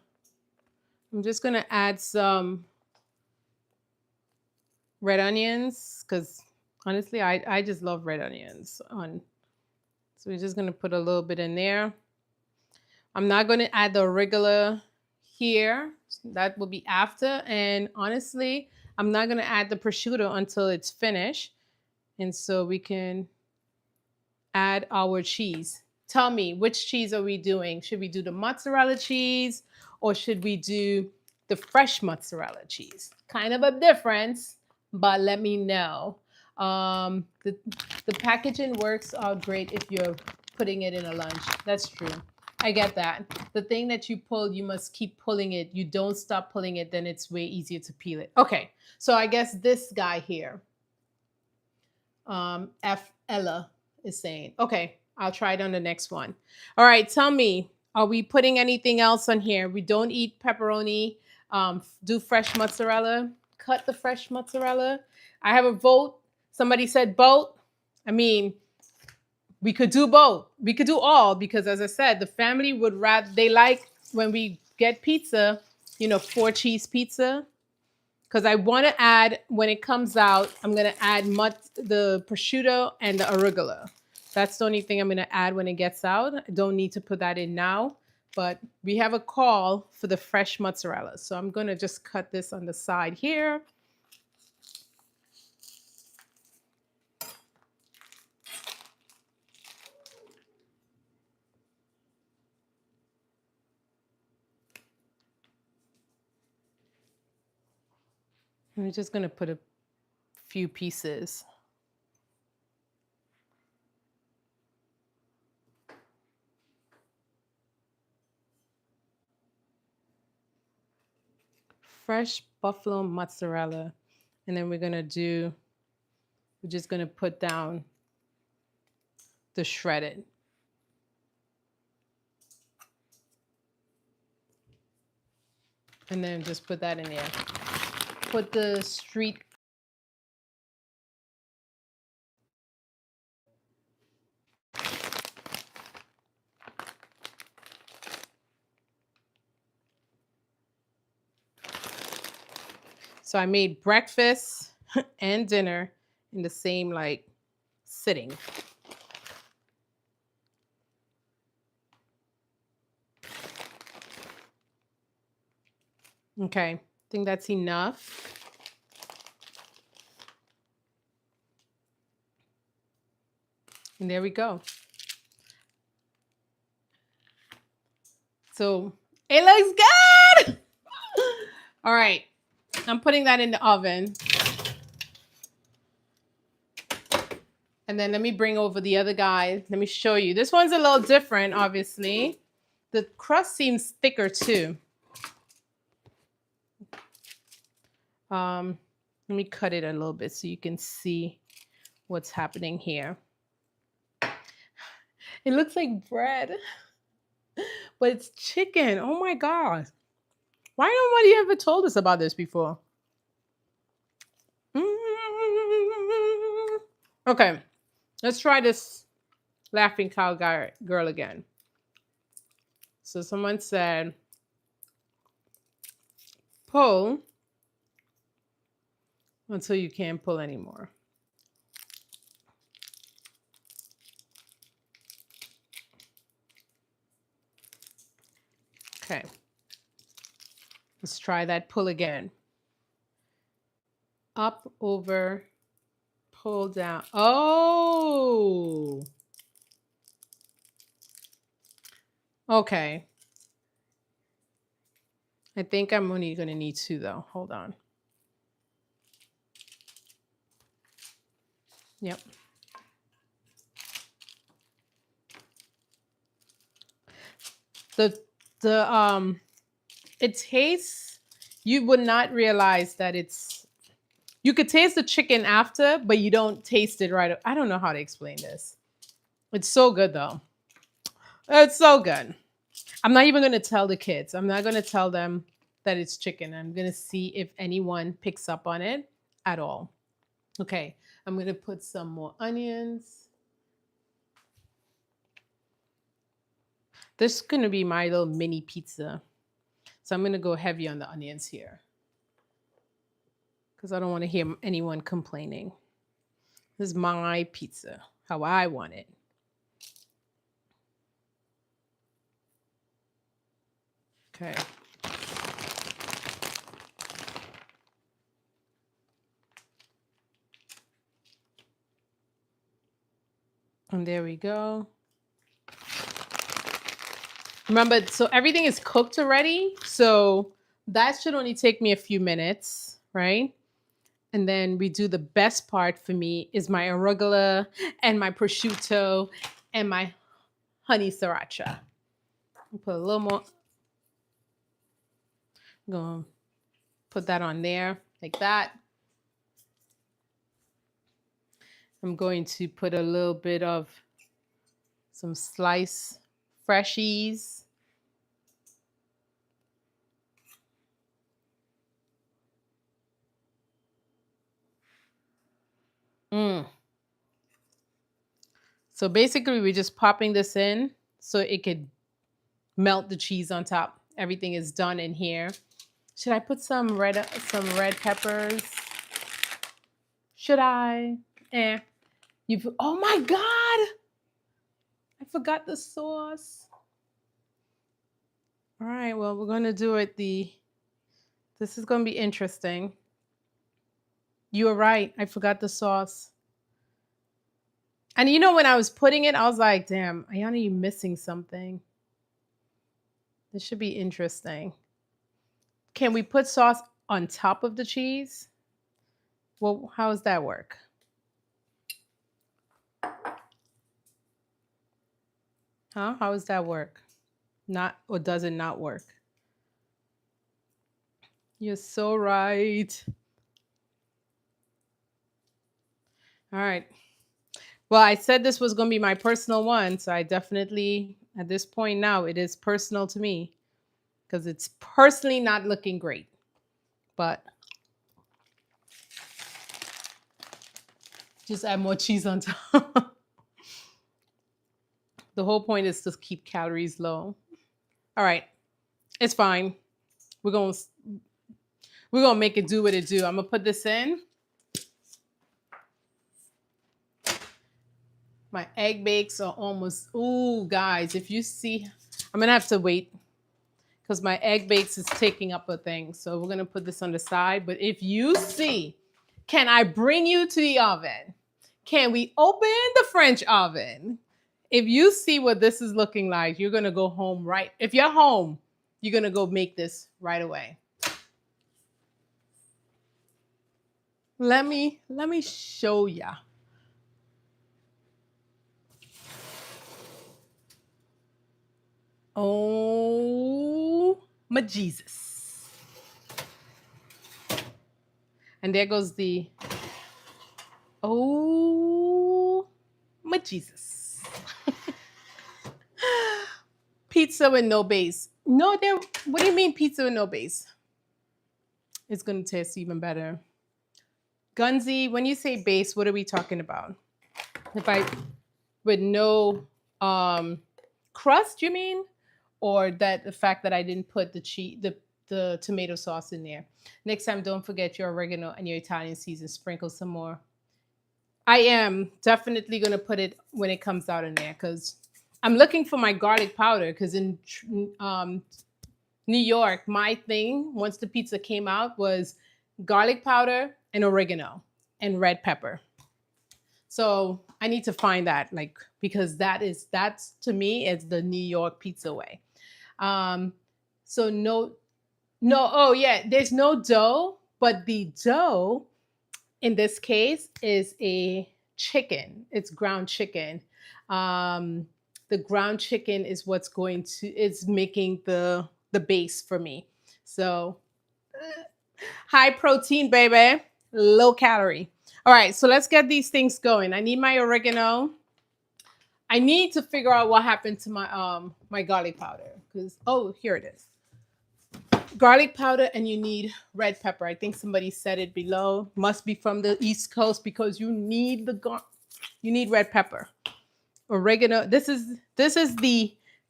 just gonna add some red onions because honestly, I just love red onions on. So we're just gonna put a little bit in there. I'm not gonna add the regular here. That will be after. And honestly, I'm not going to add the prosciutto until it's finished. And so we can add our cheese. Tell me, which cheese are we doing? Should we do the mozzarella cheese or should we do the fresh mozzarella cheese? Kind of a difference, but let me know. The packaging works out great if you're putting it in a lunch. That's true. I get that. The thing that you pull, you must keep pulling it. You don't stop pulling it, then it's way easier to peel it. Okay, so I guess this guy here, F. Ella, is saying, okay, I'll try it on the next one. All right, tell me, are we putting anything else on here? We don't eat pepperoni. Do fresh mozzarella. Cut the fresh mozzarella. I have a vote. Somebody said both. I mean, we could do both. We could do all because, as I said, the family would rather, they like when we get pizza, 4-cheese pizza. Because I want to add, when it comes out, I'm going to add the prosciutto and the arugula. That's the only thing I'm going to add when it gets out. I don't need to put that in now. But we have a call for the fresh mozzarella. So I'm going to just cut this on the side here. I'm just going to put a few pieces. Fresh buffalo mozzarella. And then we're just going to put down the shredded. And then just put that in there. Put the street. So I made breakfast and dinner in the same sitting. Okay, I think that's enough. And there we go. So it looks good. All right, I'm putting that in the oven. And then let me bring over the other guy. Let me show you. This one's a little different, obviously. The crust seems thicker too. Let me cut it a little bit so you can see what's happening here. It looks like bread, but it's chicken. Oh my God. Why nobody ever told us about this before? Okay, let's try this laughing cow girl again. So someone said, pull until you can't pull anymore. Okay, let's try that pull again. Up, over, pull down. Oh, okay. I think I'm only going to need 2 though. Hold on. Yep. It tastes, you would not realize that you could taste the chicken after, but you don't taste it right. I don't know how to explain this. It's so good though. It's so good. I'm not even going to tell the kids. I'm not going to tell them that it's chicken. I'm going to see if anyone picks up on it at all. Okay, I'm going to put some more onions. This is going to be my little mini pizza. So I'm going to go heavy on the onions here because I don't want to hear anyone complaining. This is my pizza, how I want it. Okay. And there we go. Remember, so everything is cooked already. So that should only take me a few minutes, right? And then we do the best part for me is my arugula and my prosciutto and my honey sriracha. Put a little more. I'm going to put that on there like that. I'm going to put a little bit of some sliced freshies. So basically, we're just popping this in so it could melt the cheese on top. Everything is done in here. Should I put some red peppers? Should I? Oh my God! I forgot the sauce. All right, well, we're gonna do it this is gonna be interesting. You were right. I forgot the sauce. And you know, when I was putting it, I was like, damn, Ayana, you missing something. This should be interesting. Can we put sauce on top of the cheese? Well, how does that work? Huh? How does that work? Not, or does it not work? You're so right. All right. Well, I said this was going to be my personal one, so I definitely, at this point now, it is personal to me because it's personally not looking great. But just add more cheese on top. The whole point is to keep calories low. All right. It's fine. We're going to make it do what it do. I'm going to put this in. My egg bakes are almost, ooh, guys, if you see, I'm going to have to wait because my egg bakes is taking up a thing. So we're going to put this on the side. But if you see, can I bring you to the oven? Can we open the French oven? If you see what this is looking like, you're going to go home right. If you're home, you're going to go make this right away. Let me show ya. Oh, my Jesus. And there goes the, oh, my Jesus. Pizza with no base. No, what do you mean pizza with no base? It's going to taste even better. Gunzi, when you say base, what are we talking about? With no crust, you mean? Or the fact that I didn't put the tomato sauce in there. Next time, don't forget your oregano and your Italian season. Sprinkle some more. I am definitely going to put it when it comes out in there because I'm looking for my garlic powder because in New York, my thing, once the pizza came out, was garlic powder and oregano and red pepper. So I need to find that, like, because that's to me is the New York pizza way. So no, oh yeah, there's no dough, but the dough in this case is a chicken. It's ground chicken. The ground chicken is what's is making the base for me. So high protein, baby, low calorie. All right, so let's get these things going. I need my oregano. I need to figure out what happened to my my garlic powder because here it is. Garlic powder, and you need red pepper. I think somebody said it below. Must be from the East Coast because you need you need red pepper. Oregano. This is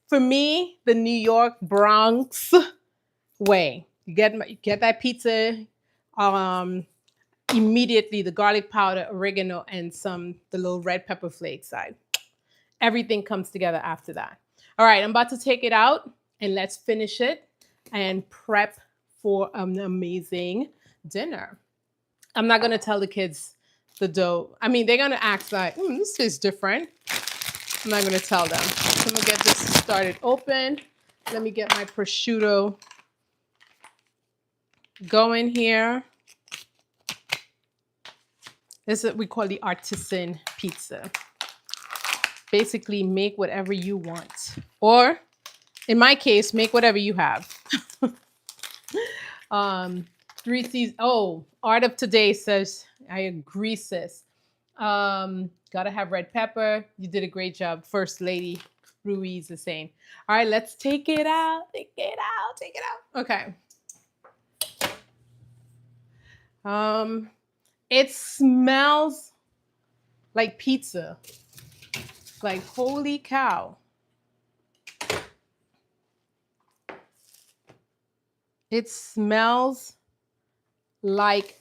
for me the New York Bronx way. You get that pizza, immediately the garlic powder, oregano, and the little red pepper flake side. Everything comes together after that. All right, I'm about to take it out and let's finish it and prep for an amazing dinner. I'm not going to tell the kids the dough. I mean, they're gonna ask like, this is different. I'm not gonna tell them. So I'm gonna get this started open. Let me get my prosciutto going here. This is what we call the artisan pizza. Basically, make whatever you want. Or, in my case, make whatever you have. 3 C's. Oh, Art of Today says, I agree, sis. Gotta have red pepper. You did a great job. First Lady Ruiz is saying. All right, let's take it out. Take it out. Take it out. Okay. It smells like pizza. Like, holy cow. It smells like,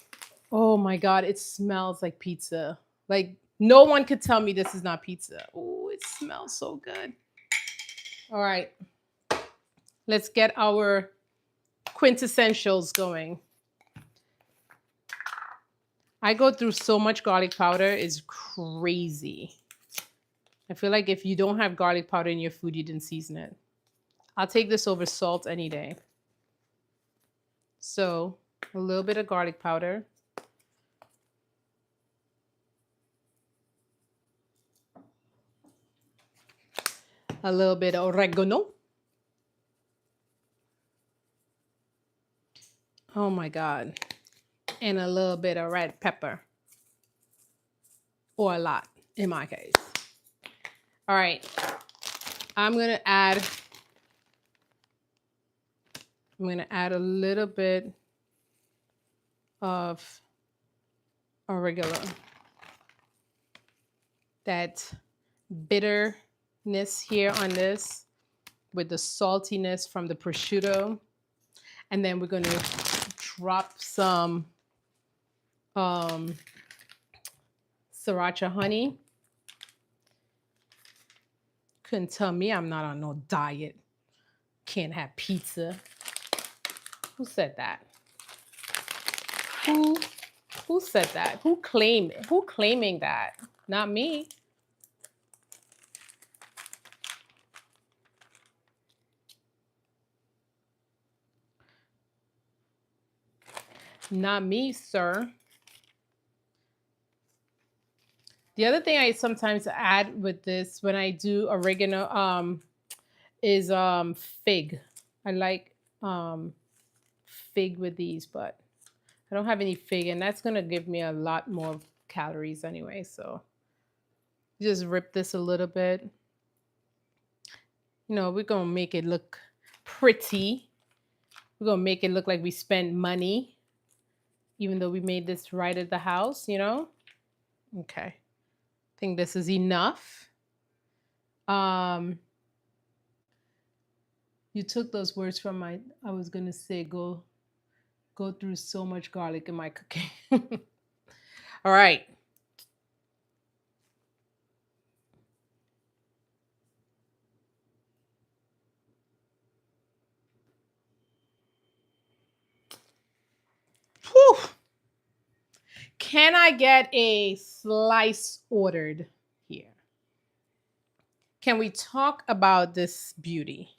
oh my God, it smells like pizza. Like, no one could tell me this is not pizza. Oh, it smells so good. All right. Let's get our quintessentials going. I go through so much garlic powder, it's crazy. I feel like if you don't have garlic powder in your food, you didn't season it. I'll take this over salt any day. So a little bit of garlic powder. A little bit of oregano. Oh my God. And a little bit of red pepper. Or a lot, in my case. All right. I'm going to add a little bit of oregano. That bitterness here on this with the saltiness from the prosciutto. And then we're going to drop some sriracha honey. Couldn't tell me I'm not on no diet. Can't have pizza. Who said that? Who said that? Who claiming that? Not me. Not me, sir. The other thing I sometimes add with this when I do oregano is fig. I like fig with these, but I don't have any fig, and that's gonna give me a lot more calories anyway. So just rip this a little bit. You know, we're gonna make it look pretty. We're gonna make it look like we spent money, even though we made this right at the house, you know? Okay. I think this is enough. You took those words from I was gonna say go through so much garlic in my cooking. All right. Whew. Can I get a slice ordered here? Can we talk about this beauty?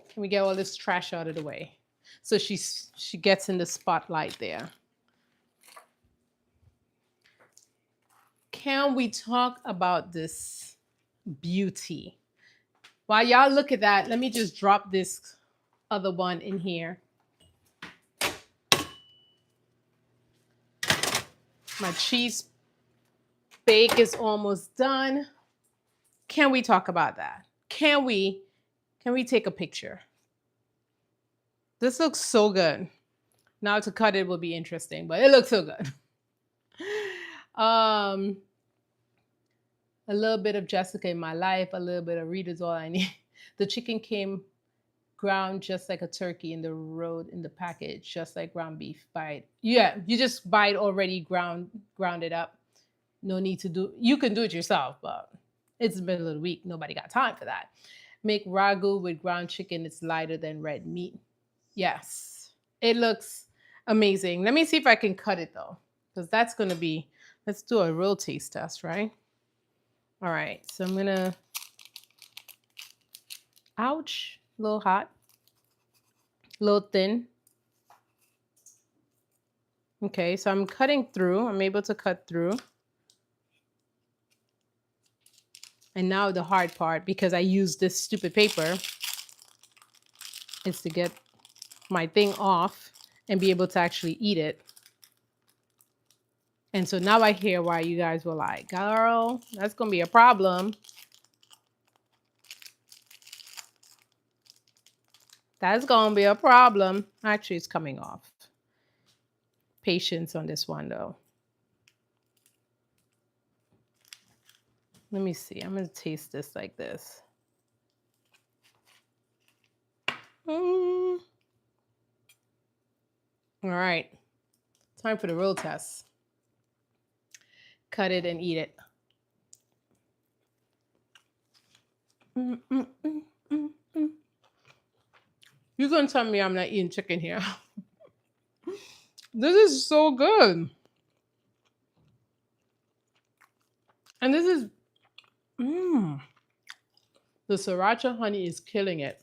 Can we get all this trash out of the way? So she gets in the spotlight there. Can we talk about this beauty? While y'all look at that, let me just drop this other one in here. My cheese bake is almost done. Can we talk about that? Can we take a picture? This looks so good. Now to cut it will be interesting, but it looks so good. A little bit of Jessica in my life, a little bit of Rita's all I need. The chicken came ground just like a turkey in the road in the package, just like ground beef. Buy it. Yeah, you just buy it already grounded up. No need to do, you can do it yourself, but it's been a little weak. Nobody got time for that. Make ragu with ground chicken. It's lighter than red meat. Yes, it looks amazing. Let me see if I can cut it though. because that's going to be, let's do a real taste test, right? All right, so I'm going to, ouch, a little hot, a little thin. Okay, so I'm cutting through. I'm able to cut through. And now the hard part, because I use this stupid paper, is to get my thing off and be able to actually eat it. And so now I hear why you guys were like, girl, that's going to be a problem. That's going to be a problem. Actually, it's coming off. Patience on this one, though. Let me see. I'm going to taste this like this. All right. Time for the real test. Cut it and eat it. You're going to tell me I'm not eating chicken here. This is so good. And this is, the sriracha honey is killing it.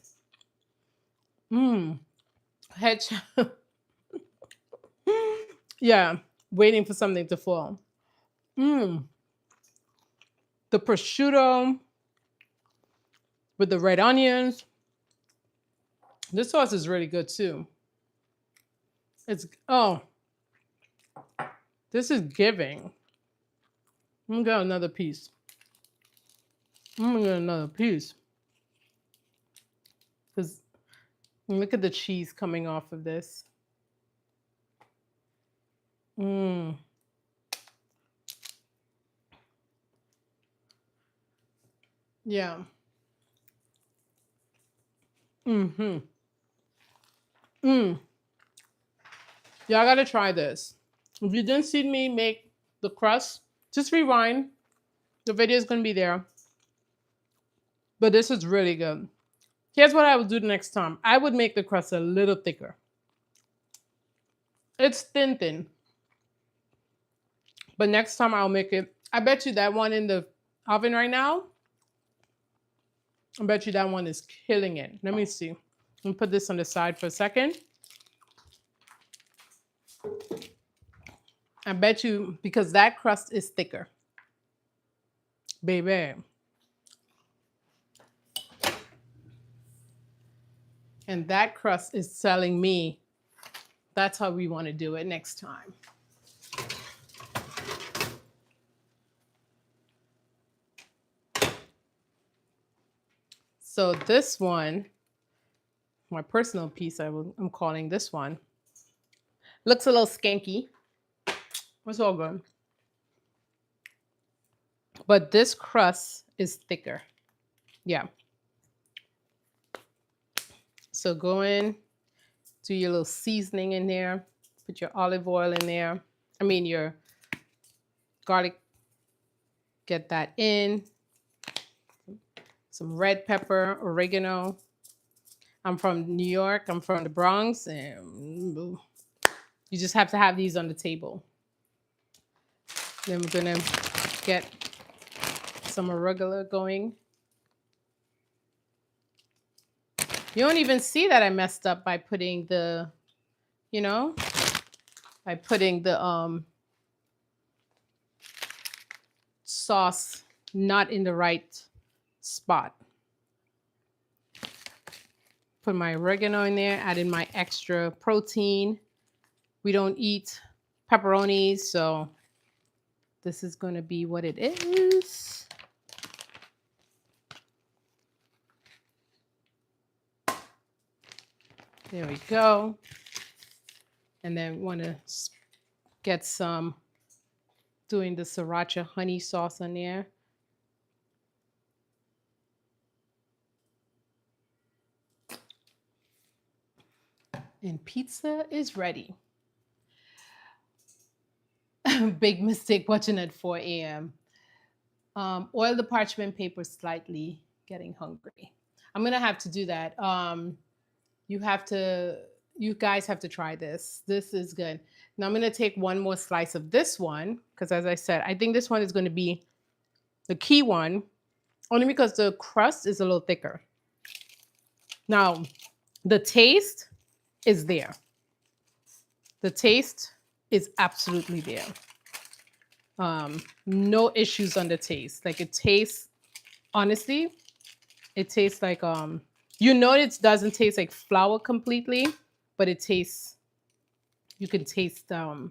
Head yeah, waiting for something to fall. The prosciutto with the red onions. This sauce is really good too. It's, oh, this is giving. I'm gonna get another piece. Because look at the cheese coming off of this. Yeah. Yeah, I gotta try this. If you didn't see me make the crust, just rewind. The video is gonna be there. But this is really good. Here's what I would do the next time. I would make the crust a little thicker. It's thin. But next time I'll make it. I bet you that one in the oven right now, I bet you that one is killing it. Let me see. Let me put this on the side for a second. I bet you, because that crust is thicker. Baby. And that crust is telling me that's how we want to do it next time. So this one, my personal piece, I'm calling this one, looks a little skanky. It's all good. But this crust is thicker. Yeah. So go in, do your little seasoning in there. Put your olive oil in there. I mean your garlic. Get that in. Some red pepper, oregano. I'm from New York. I'm from the Bronx. And you just have to have these on the table. Then we're going to get some arugula going. You don't even see that I messed up by putting the, by putting the sauce not in the right spot. Put my oregano in there, add in my extra protein. We don't eat pepperonis, so this is going to be what it is. There we go. And then want to get some, doing the sriracha honey sauce on there. And pizza is ready. Big mistake watching at 4 a.m. Oil the parchment paper slightly, getting hungry. I'm going to have to do that. You have to You guys have to try this. This is good. Now I'm going to take one more slice of this one because, as I said, I think this one is going to be the key one, only because the crust is a little thicker. Now, the taste is there. The taste is absolutely there. No issues on the taste. Like, it tastes, honestly, it tastes like it doesn't taste like flour completely, but it tastes, you can taste and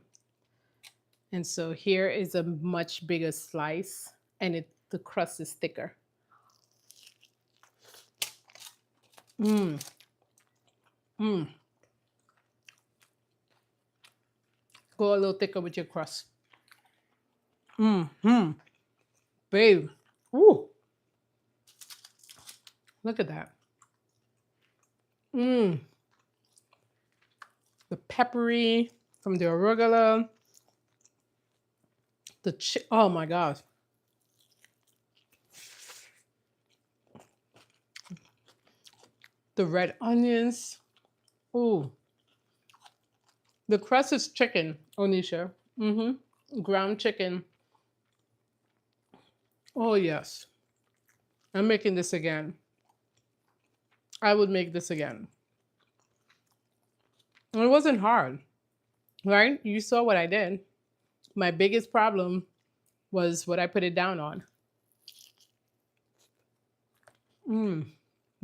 so here is a much bigger slice, and the crust is thicker. Mmm. Mmm. Go a little thicker with your crust. Mm-hmm. Babe. Ooh. Look at that. Mmm. The peppery from the arugula. Oh my gosh. The red onions. Ooh. The crust is chicken, Onisha. Mm-hmm. Ground chicken. Oh, yes. I'm making this again. I would make this again. It wasn't hard, right? You saw what I did. My biggest problem was what I put it down on.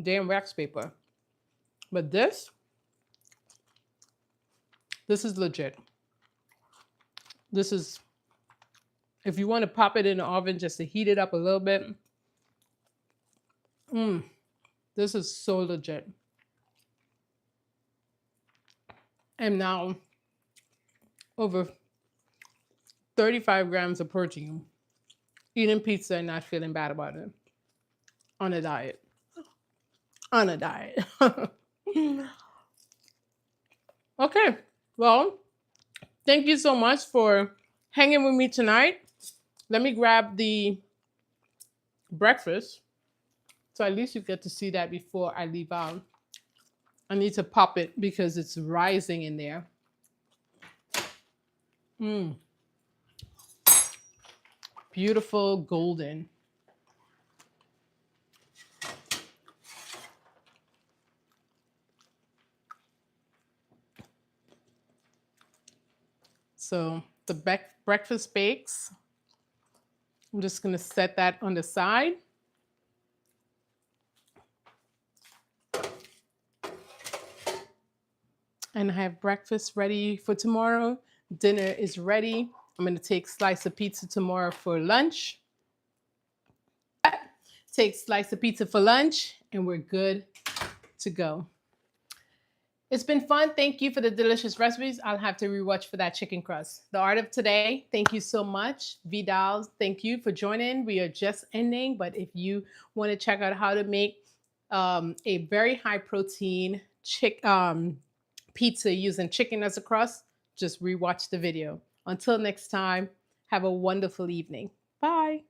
Damn wax paper. But this is legit. This is, if you want to pop it in the oven just to heat it up a little bit, this is so legit. And now, over 35 grams of protein, eating pizza and not feeling bad about it. On a diet. On a diet. Okay, well, thank you so much for hanging with me tonight. Let me grab the breakfast, so at least you get to see that before I leave out. I need to pop it because it's rising in there. Beautiful golden. So the breakfast bakes. I'm just going to set that on the side. And I have breakfast ready for tomorrow. Dinner is ready. I'm going to take a slice of pizza tomorrow for lunch. Take a slice of pizza for lunch, and we're good to go. It's been fun. Thank you for the delicious recipes. I'll have to rewatch for that chicken crust. The art of today, thank you so much. Vidal, thank you for joining. We are just ending, but if you want to check out how to make a very high protein pizza using chicken as a crust, just rewatch the video. Until next time, have a wonderful evening. Bye.